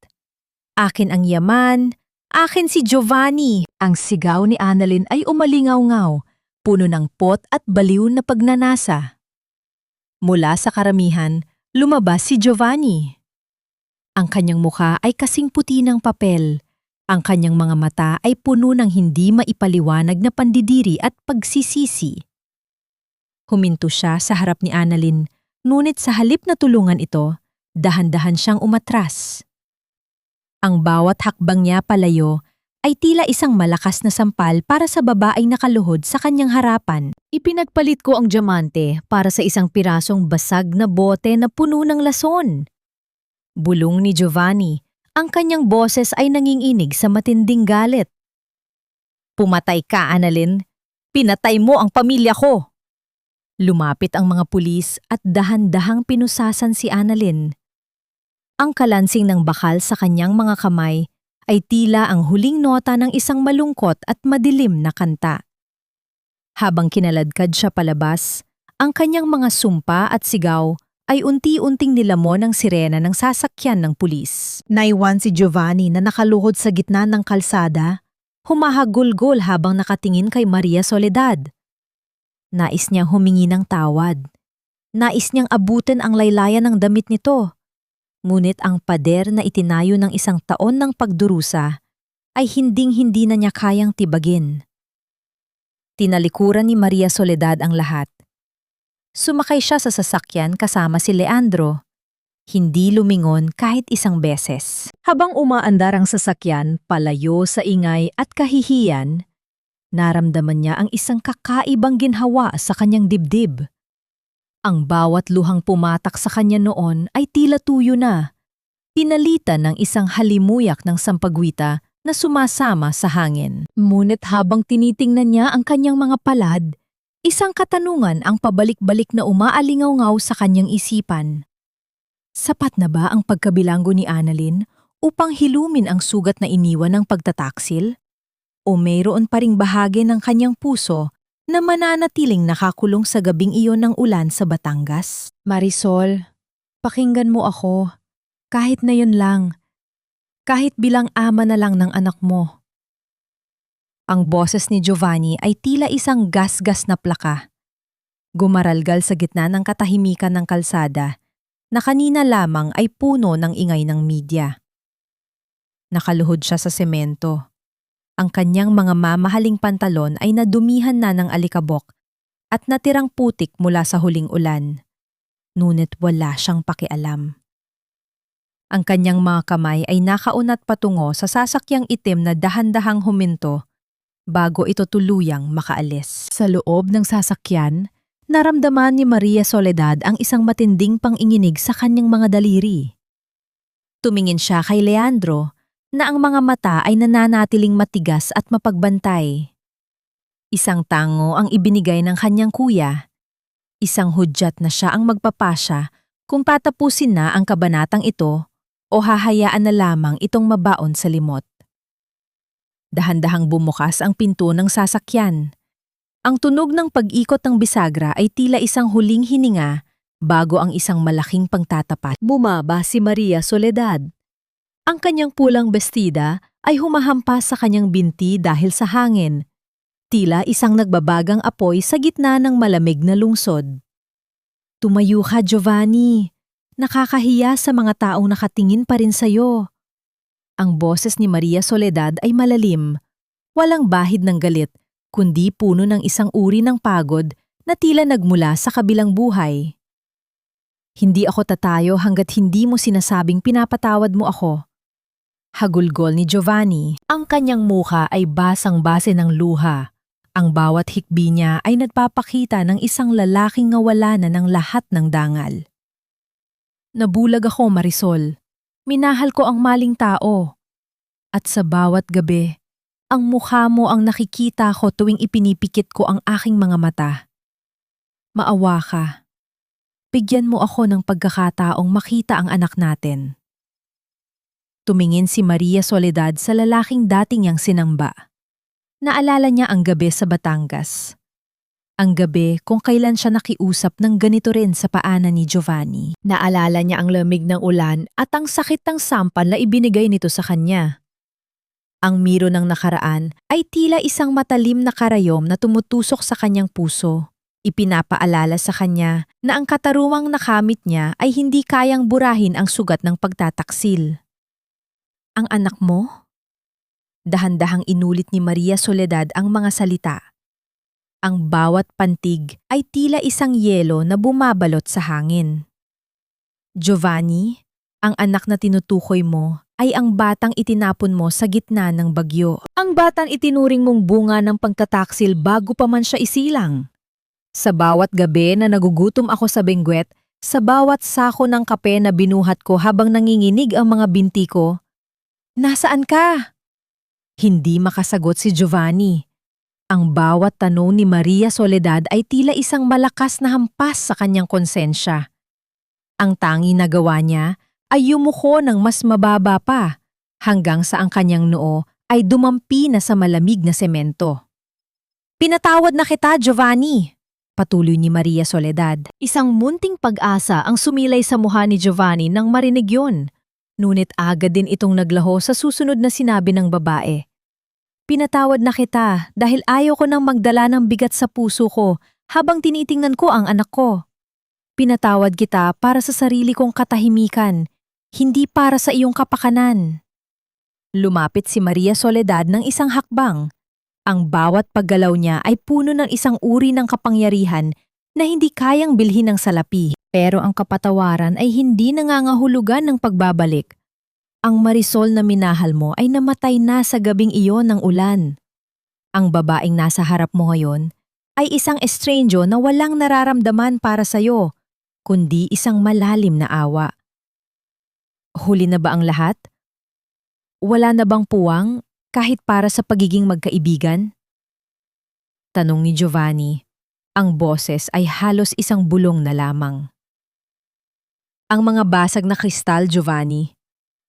Akin ang yaman, akin si Giovanni. Ang sigaw ni Annalyn ay umalingaw-ngaw, puno ng pot at baliw na pagnanasa. Mula sa karamihan, lumabas si Giovanni. Ang kanyang mukha ay kasing puti ng papel, Ang kanyang mga mata ay puno ng hindi maipaliwanag na pandidiri at pagsisisi. Huminto siya sa harap ni Annalyn, ngunit sa halip na tulungan ito, dahan-dahan siyang umatras. Ang bawat hakbang niya palayo ay tila isang malakas na sampal para sa babaeng nakaluhod sa kanyang harapan. Ipinagpalit ko ang diamante para sa isang pirasong basag na bote na puno ng lason. Bulong ni Giovanni, ang kanyang boses ay nanginginig sa matinding galit. Pumatay ka, Annalyn. Pinatay mo ang pamilya ko. Lumapit ang mga pulis at dahan-dahang pinusasan si Annalyn. Ang kalansing ng bakal sa kanyang mga kamay ay tila ang huling nota ng isang malungkot at madilim na kanta. Habang kinaladkad siya palabas, ang kanyang mga sumpa at sigaw ay unti-unting nilamon ng sirena ng sasakyan ng pulis. Naiwan si Giovanni na nakaluhod sa gitna ng kalsada, humahagulgol habang nakatingin kay Maria Soledad. Nais niyang humingi ng tawad. Nais niyang abutin ang laylayan ng damit nito. Ngunit ang pader na itinayo ng isang taon ng pagdurusa ay hinding-hindi na niya kayang tibagin. Tinalikuran ni Maria Soledad ang lahat. Sumakay siya sa sasakyan kasama si Leandro. Hindi lumingon kahit isang beses. Habang umaandar ang sasakyan palayo sa ingay at kahihiyan, naramdaman niya ang isang kakaibang ginhawa sa kanyang dibdib. Ang bawat luhang pumatak sa kanya noon ay tila tuyo na, pinalitan ng isang halimuyak ng sampagwita na sumasama sa hangin. Ngunit habang tinitingnan niya ang kanyang mga palad, isang katanungan ang pabalik-balik na umaalingaw-ngaw sa kanyang isipan. Sapat na ba ang pagkabilanggo ni Annalyn upang hilumin ang sugat na iniwan ng pagtataksil? O mayroon pa ring bahagi ng kanyang puso na mananatiling nakakulong sa gabing iyon ng ulan sa Batangas? Marisol, pakinggan mo ako. Kahit na yun lang. Kahit bilang ama na lang ng anak mo. Ang boses ni Giovanni ay tila isang gas-gas na plaka. Gumaralgal sa gitna ng katahimikan ng kalsada na kanina lamang ay puno ng ingay ng media. Nakaluhod siya sa semento. Ang kanyang mga mamahaling pantalon ay nadumihan na ng alikabok at natirang putik mula sa huling ulan. Ngunit wala siyang pakialam. Ang kanyang mga kamay ay nakaunat patungo sa sasakyang itim na dahan-dahang huminto bago ito tuluyang makaalis. Sa loob ng sasakyan, naramdaman ni Maria Soledad ang isang matinding panginginig sa kanyang mga daliri. Tumingin siya kay Leandro na ang mga mata ay nananatiling matigas at mapagbantay. Isang tango ang ibinigay ng kanyang kuya. Isang hudyat na siya ang magpapasya kung patapusin na ang kabanatang ito o hahayaan na lamang itong mabaon sa limot. Dahan-dahang bumukas ang pinto ng sasakyan. Ang tunog ng pag-ikot ng bisagra ay tila isang huling hininga bago ang isang malaking pagtatapat. Bumaba si Maria Soledad. Ang kanyang pulang bestida ay humahampas sa kanyang binti dahil sa hangin. Tila isang nagbabagang apoy sa gitna ng malamig na lungsod. Tumayo ka, Giovanni. Nakakahiya sa mga taong nakatingin pa rin sa'yo. Ang boses ni Maria Soledad ay malalim. Walang bahid ng galit, kundi puno ng isang uri ng pagod na tila nagmula sa kabilang buhay. Hindi ako tatayo hanggat hindi mo sinasabing pinapatawad mo ako. Hagulgol ni Giovanni. Ang kanyang mukha ay basang-base ng luha. Ang bawat hikbi niya ay nagpapakita ng isang lalaking nawala na ng lahat ng dangal. Nabulag ako, Marisol. Minahal ko ang maling tao. At sa bawat gabi, ang mukha mo ang nakikita ko tuwing ipinipikit ko ang aking mga mata. Maawa ka. Bigyan mo ako ng pagkakataong makita ang anak natin. Tumingin si Maria Soledad sa lalaking dating niyang sinamba. Naalala niya ang gabi sa Batangas. Ang gabi kung kailan siya nakiusap ng ganito rin sa paanan ni Giovanni. Naalala niya ang lamig ng ulan at ang sakit ng sampal na ibinigay nito sa kanya. Ang miro ng nakaraan ay tila isang matalim na karayom na tumutusok sa kanyang puso. Ipinapaalala sa kanya na ang katarungang nakamit niya ay hindi kayang burahin ang sugat ng pagtataksil. Ang anak mo? Dahan-dahang inulit ni Maria Soledad ang mga salita. Ang bawat pantig ay tila isang yelo na bumabalot sa hangin. Giovanni, ang anak na tinutukoy mo ay ang batang itinapon mo sa gitna ng bagyo. Ang batang itinuring mong bunga ng pagtataksil bago pa man siya isilang. Sa bawat gabi na nagugutom ako sa Benguet, sa bawat sako ng kape na binuhat ko habang nanginginig ang mga binti ko, "Nasaan ka?" Hindi makasagot si Giovanni. Ang bawat tanong ni Maria Soledad ay tila isang malakas na hampas sa kanyang konsensya. Ang tangi na gawa niya ay yumuko ng mas mababa pa, hanggang sa ang kanyang noo ay dumampi na sa malamig na semento. "Pinatawad na kita, Giovanni," patuloy ni Maria Soledad. Isang munting pag-asa ang sumilay sa mukha ni Giovanni nang marinig yun. Ngunit agad din itong naglaho sa susunod na sinabi ng babae. "Pinatawad na kita dahil ayaw ko nang magdala ng bigat sa puso ko habang tinitingnan ko ang anak ko. Pinatawad kita para sa sarili kong katahimikan, hindi para sa iyong kapakanan." Lumapit si Maria Soledad ng isang hakbang. Ang bawat paggalaw niya ay puno ng isang uri ng kapangyarihan na hindi kayang bilhin ng salapi. Pero ang kapatawaran ay hindi nangangahulugan ng pagbabalik. Ang Marisol na minahal mo ay namatay na sa gabing iyon ng ulan. Ang babaeng nasa harap mo ngayon ay isang estrangyo na walang nararamdaman para sa'yo, kundi isang malalim na awa. Huli na ba ang lahat? Wala na bang puwang kahit para sa pagiging magkaibigan? Tanong ni Giovanni. Ang boses ay halos isang bulong na lamang. Ang mga basag na kristal, Giovanni,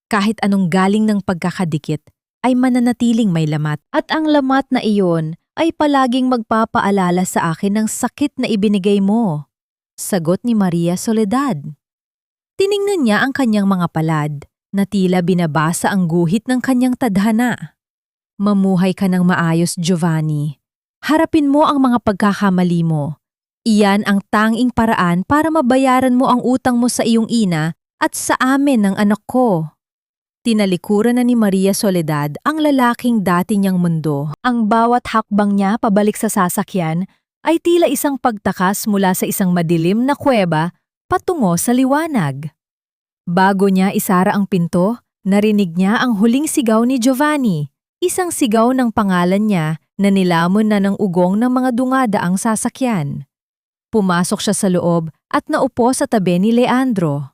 kahit anong galing ng pagkakadikit, ay mananatiling may lamat. At ang lamat na iyon ay palaging magpapaalala sa akin ng sakit na ibinigay mo. Sagot ni Maria Soledad. Tiningnan niya ang kanyang mga palad, na tila binabasa ang guhit ng kanyang tadhana. Mamuhay ka ng maayos, Giovanni. Harapin mo ang mga pagkakamali mo. Iyan ang tanging paraan para mabayaran mo ang utang mo sa iyong ina at sa amin ng anak ko. Tinalikuran na ni Maria Soledad ang lalaking dati niyang mundo. Ang bawat hakbang niya pabalik sa sasakyan ay tila isang pagtakas mula sa isang madilim na kuweba patungo sa liwanag. Bago niya isara ang pinto, narinig niya ang huling sigaw ni Giovanni, isang sigaw ng pangalan niya na nilamon na ng ugong ng mga dumadaang sasakyan. Pumasok siya sa loob at naupo sa tabi ni Leandro.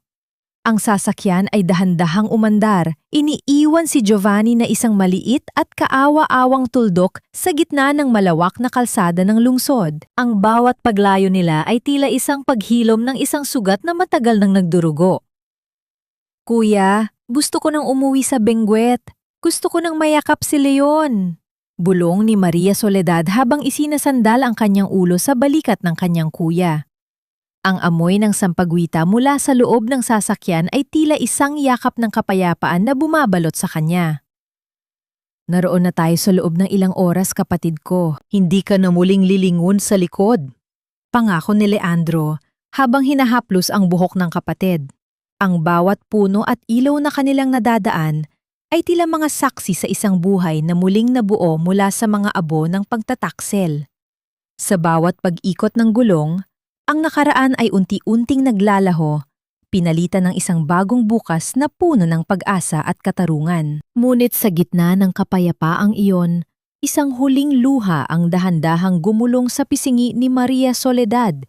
Ang sasakyan ay dahan-dahang umandar, iniiwan si Giovanni na isang maliit at kaawa-awang tuldok sa gitna ng malawak na kalsada ng lungsod. Ang bawat paglayo nila ay tila isang paghilom ng isang sugat na matagal nang nagdurugo. "Kuya, gusto ko nang umuwi sa Benguet. Gusto ko nang mayakap si Leon." Bulong ni Maria Soledad habang isinasandal ang kanyang ulo sa balikat ng kanyang kuya. Ang amoy ng sampagwita mula sa loob ng sasakyan ay tila isang yakap ng kapayapaan na bumabalot sa kanya. "Naroon na tayo sa loob ng ilang oras, kapatid ko. Hindi ka na muling lilingon sa likod." Pangako ni Leandro habang hinahaplos ang buhok ng kapatid. Ang bawat puno at ilaw na kanilang nadadaan ay tila mga saksi sa isang buhay na muling nabuo mula sa mga abo ng pagtataksel. Sa bawat pag-ikot ng gulong, ang nakaraan ay unti-unting naglalaho, pinalitan ng isang bagong bukas na puno ng pag-asa at katarungan. Ngunit sa gitna ng kapayapaang iyon, isang huling luha ang dahan-dahang gumulong sa pisingi ni Maria Soledad,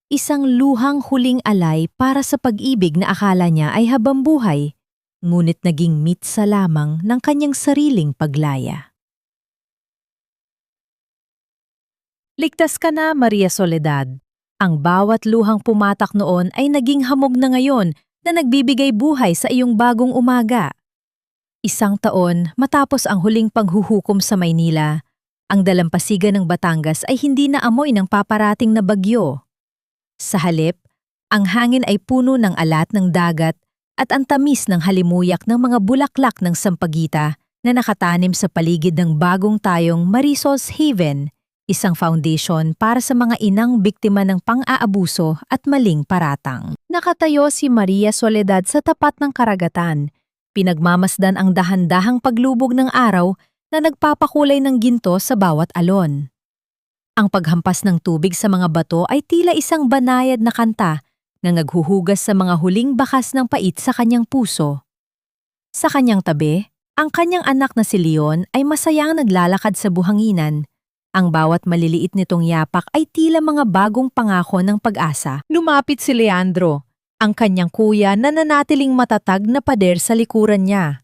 isang luhang huling alay para sa pag-ibig na akala niya ay habambuhay, ngunit naging mitsa lamang ng kanyang sariling paglaya. Ligtas ka na, Maria Soledad. Ang bawat luhang pumatak noon ay naging hamog na ngayon na nagbibigay buhay sa iyong bagong umaga. Isang taon matapos ang huling paghuhukom sa Maynila, ang dalampasigan ng Batangas ay hindi na amoy ng paparating na bagyo. Sa halip, ang hangin ay puno ng alat ng dagat at ang tamis ng halimuyak ng mga bulaklak ng sampagita na nakatanim sa paligid ng bagong tayong Marisol's Haven, isang foundation para sa mga inang biktima ng pang-aabuso at maling paratang. Nakatayo si Maria Soledad sa tapat ng karagatan. Pinagmamasdan ang dahan-dahang paglubog ng araw na nagpapakulay ng ginto sa bawat alon. Ang paghampas ng tubig sa mga bato ay tila isang banayad na kanta na naghuhugas sa mga huling bakas ng pait sa kanyang puso. Sa kanyang tabi, ang kanyang anak na si Leon ay masayang naglalakad sa buhanginan. Ang bawat maliliit nitong yapak ay tila mga bagong pangako ng pag-asa. Lumapit si Leandro, ang kanyang kuya na nanatiling matatag na pader sa likuran niya.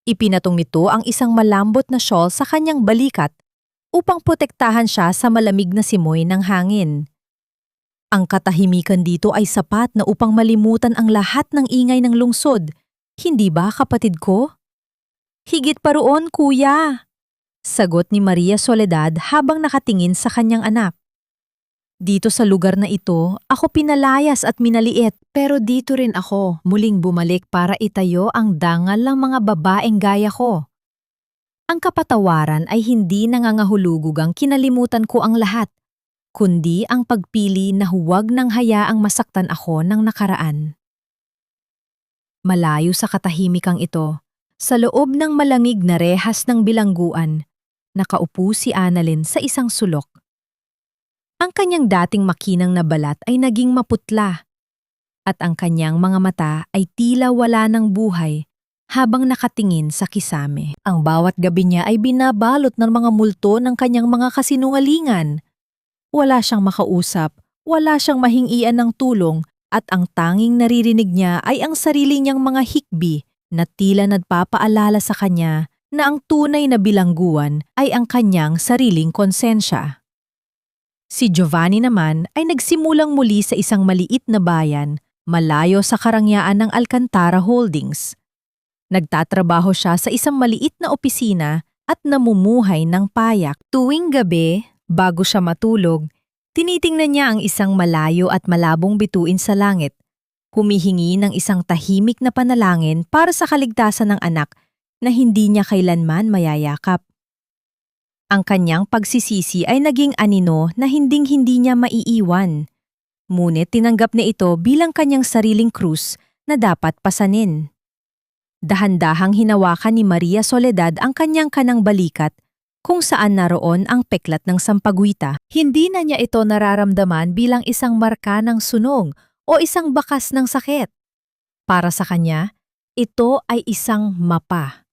Ipinatong nito ang isang malambot na shawl sa kanyang balikat upang protektahan siya sa malamig na simoy ng hangin. Ang katahimikan dito ay sapat na upang malimutan ang lahat ng ingay ng lungsod. Hindi ba, kapatid ko? Higit pa roon, kuya, sagot ni Maria Soledad habang nakatingin sa kanyang anak. Dito sa lugar na ito, ako pinalayas at minaliit, pero dito rin ako muling bumalik para itayo ang dangal ng mga babaeng gaya ko. Ang kapatawaran ay hindi nangangahulugang kinalimutan ko ang lahat, kundi ang pagpili na huwag nang hayaang masaktan ako ng nakaraan. Malayo sa katahimikang ito, sa loob ng malamig na rehas ng bilangguan, nakaupo si Annalyn sa isang sulok. Ang kanyang dating makinang na balat ay naging maputla, at ang kanyang mga mata ay tila wala ng buhay habang nakatingin sa kisame. Ang bawat gabi niya ay binabalot ng mga multo ng kanyang mga kasinungalingan. Wala siyang makausap, wala siyang mahingian ng tulong, at ang tanging naririnig niya ay ang sarili niyang mga hikbi na tila nagpapaalala sa kanya na ang tunay na bilangguan ay ang kanyang sariling konsensya. Si Giovanni naman ay nagsimulang muli sa isang maliit na bayan, malayo sa karangyaan ng Alcantara Holdings. Nagtatrabaho siya sa isang maliit na opisina at namumuhay ng payak. Tuwing gabi, bago siya matulog, tinitingnan niya ang isang malayo at malabong bituin sa langit, humihingi ng isang tahimik na panalangin para sa kaligtasan ng anak na hindi niya kailanman mayayakap. Ang kanyang pagsisisi ay naging anino na hinding-hindi niya maiiwan. Ngunit tinanggap niya ito bilang kanyang sariling krus na dapat pasanin. Dahan-dahang hinawakan ni Maria Soledad ang kanyang kanang balikat kung saan naroon ang peklat ng sampagwita. Hindi na niya ito nararamdaman bilang isang marka ng sunog o isang bakas ng sakit. Para sa kanya, ito ay isang mapa.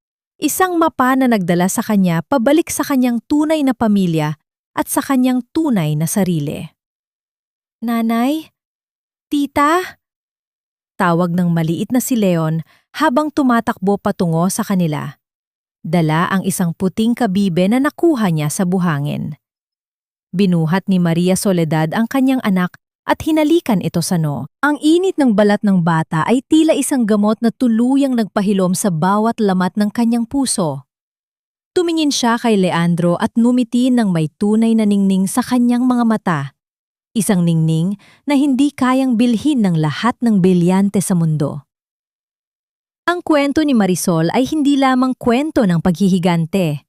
Isang mapa na nagdala sa kanya pabalik sa kanyang tunay na pamilya at sa kanyang tunay na sarili. Nanay? Tita? Tawag ng maliit na si Leon habang tumatakbo patungo sa kanila. Dala ang isang puting kabibe na nakuha niya sa buhangin. Binuhat ni Maria Soledad ang kanyang anak at hinalikan ito sa noo. Ang init ng balat ng bata ay tila isang gamot na tuluyang nagpahilom sa bawat lamat ng kanyang puso. Tumingin siya kay Leandro at numiti ng may tunay na ningning sa kanyang mga mata. Isang ningning na hindi kayang bilhin ng lahat ng brilyante sa mundo. Ang kwento ni Marisol ay hindi lamang kwento ng paghihigante.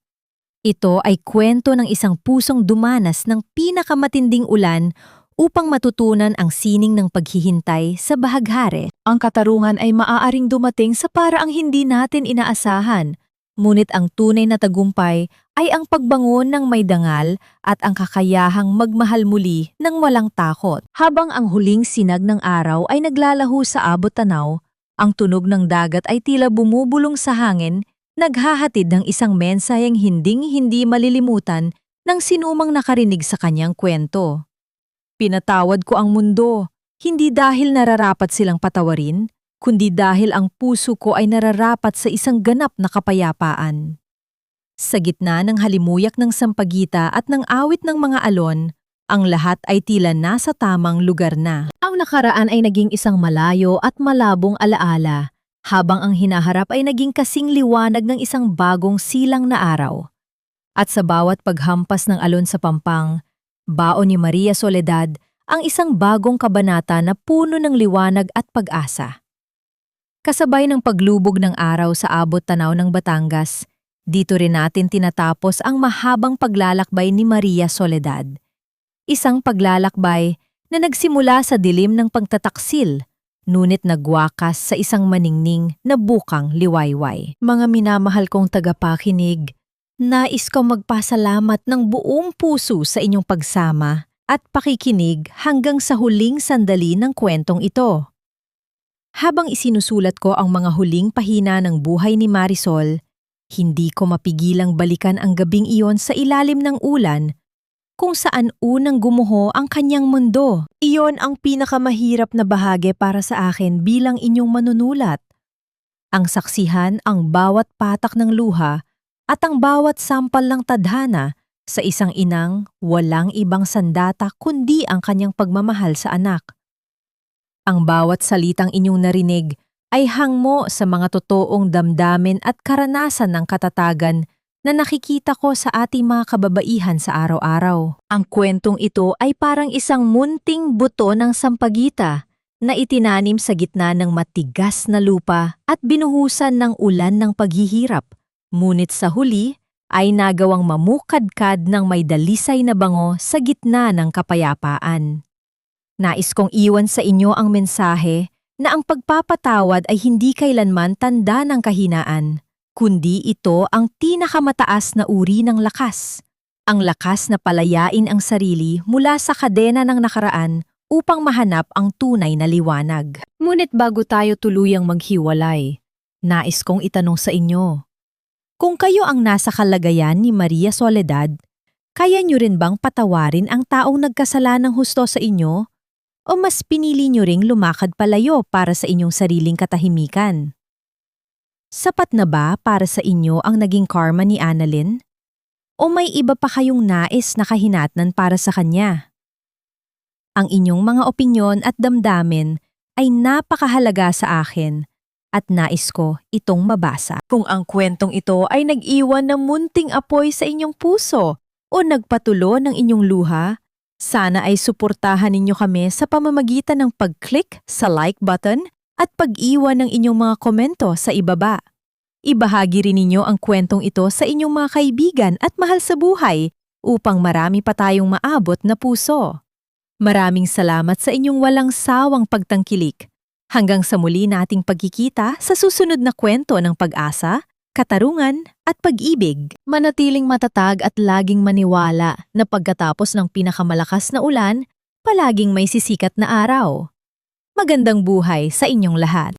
Ito ay kwento ng isang pusong dumanas ng pinakamatinding ulan upang matutunan ang sining ng paghihintay sa bahaghari. Ang katarungan ay maaaring dumating sa paraang hindi natin inaasahan, ngunit ang tunay na tagumpay ay ang pagbangon ng may dangal at ang kakayahang magmahal muli ng walang takot. Habang ang huling sinag ng araw ay naglalaho sa abot-tanaw, ang tunog ng dagat ay tila bumubulong sa hangin, naghahatid ng isang mensaheng hinding-hindi malilimutan ng sinumang nakarinig sa kanyang kwento. Pinatawad ko ang mundo, hindi dahil nararapat silang patawarin, kundi dahil ang puso ko ay nararapat sa isang ganap na kapayapaan. Sa gitna ng halimuyak ng sampagita at ng awit ng mga alon, ang lahat ay tila nasa tamang lugar na. Ang nakaraan ay naging isang malayo at malabong alaala, habang ang hinaharap ay naging kasing liwanag ng isang bagong silang na araw. At sa bawat paghampas ng alon sa pampang, baon ni Maria Soledad ang isang bagong kabanata na puno ng liwanag at pag-asa. Kasabay ng paglubog ng araw sa abot-tanaw ng Batangas, dito rin natin tinatapos ang mahabang paglalakbay ni Maria Soledad. Isang paglalakbay na nagsimula sa dilim ng pagtataksil, ngunit nagwakas sa isang maningning na bukang liwayway. Mga minamahal kong tagapakinig, Nais ko magpasalamat ng buong puso sa inyong pagsama at pakikinig hanggang sa huling sandali ng kwentong ito. Habang isinusulat ko ang mga huling pahina ng buhay ni Marisol, hindi ko mapigilang balikan ang gabing iyon sa ilalim ng ulan kung saan unang gumuho ang kanyang mundo. Iyon ang pinakamahirap na bahagi para sa akin bilang inyong manunulat. Ang saksihan ang bawat patak ng luha at ang bawat sampal ng tadhana sa isang inang walang ibang sandata kundi ang kanyang pagmamahal sa anak. Ang bawat salitang inyong narinig ay hangmo sa mga totoong damdamin at karanasan ng katatagan na nakikita ko sa ating mga kababaihan sa araw-araw. Ang kwentong ito ay parang isang munting buto ng sampagita na itinanim sa gitna ng matigas na lupa at binuhusan ng ulan ng paghihirap. Ngunit sa huli ay nagawang mamukadkad ng may dalisay na bango sa gitna ng kapayapaan. Nais kong iwan sa inyo ang mensahe na ang pagpapatawad ay hindi kailanman tanda ng kahinaan, kundi ito ang pinakamataas na uri ng lakas. Ang lakas na palayain ang sarili mula sa kadena ng nakaraan upang mahanap ang tunay na liwanag. Ngunit bago tayo tuluyang maghiwalay, nais kong itanong sa inyo, kung kayo ang nasa kalagayan ni Maria Soledad, kaya niyo rin bang patawarin ang taong nagkasalanang husto sa inyo? O mas pinili niyo ring lumakad palayo para sa inyong sariling katahimikan? Sapat na ba para sa inyo ang naging karma ni Annalyn? O may iba pa kayong nais na kahinatnan para sa kanya? Ang inyong mga opinyon at damdamin ay napakahalaga sa akin at nais ko itong mabasa. Kung ang kwentong ito ay nag-iwan ng munting apoy sa inyong puso o nagpatulo ng inyong luha, sana ay suportahan ninyo kami sa pamamagitan ng pag-click sa like button at pag-iwan ng inyong mga komento sa ibaba. Ibahagi rin ninyo ang kwentong ito sa inyong mga kaibigan at mahal sa buhay upang marami pa tayong maabot na puso. Maraming salamat sa inyong walang sawang pagtangkilik. Hanggang sa muli nating pagkikita sa susunod na kwento ng pag-asa, katarungan at pag-ibig. Manatiling matatag at laging maniwala na pagkatapos ng pinakamalakas na ulan, palaging may sisikat na araw. Magandang buhay sa inyong lahat.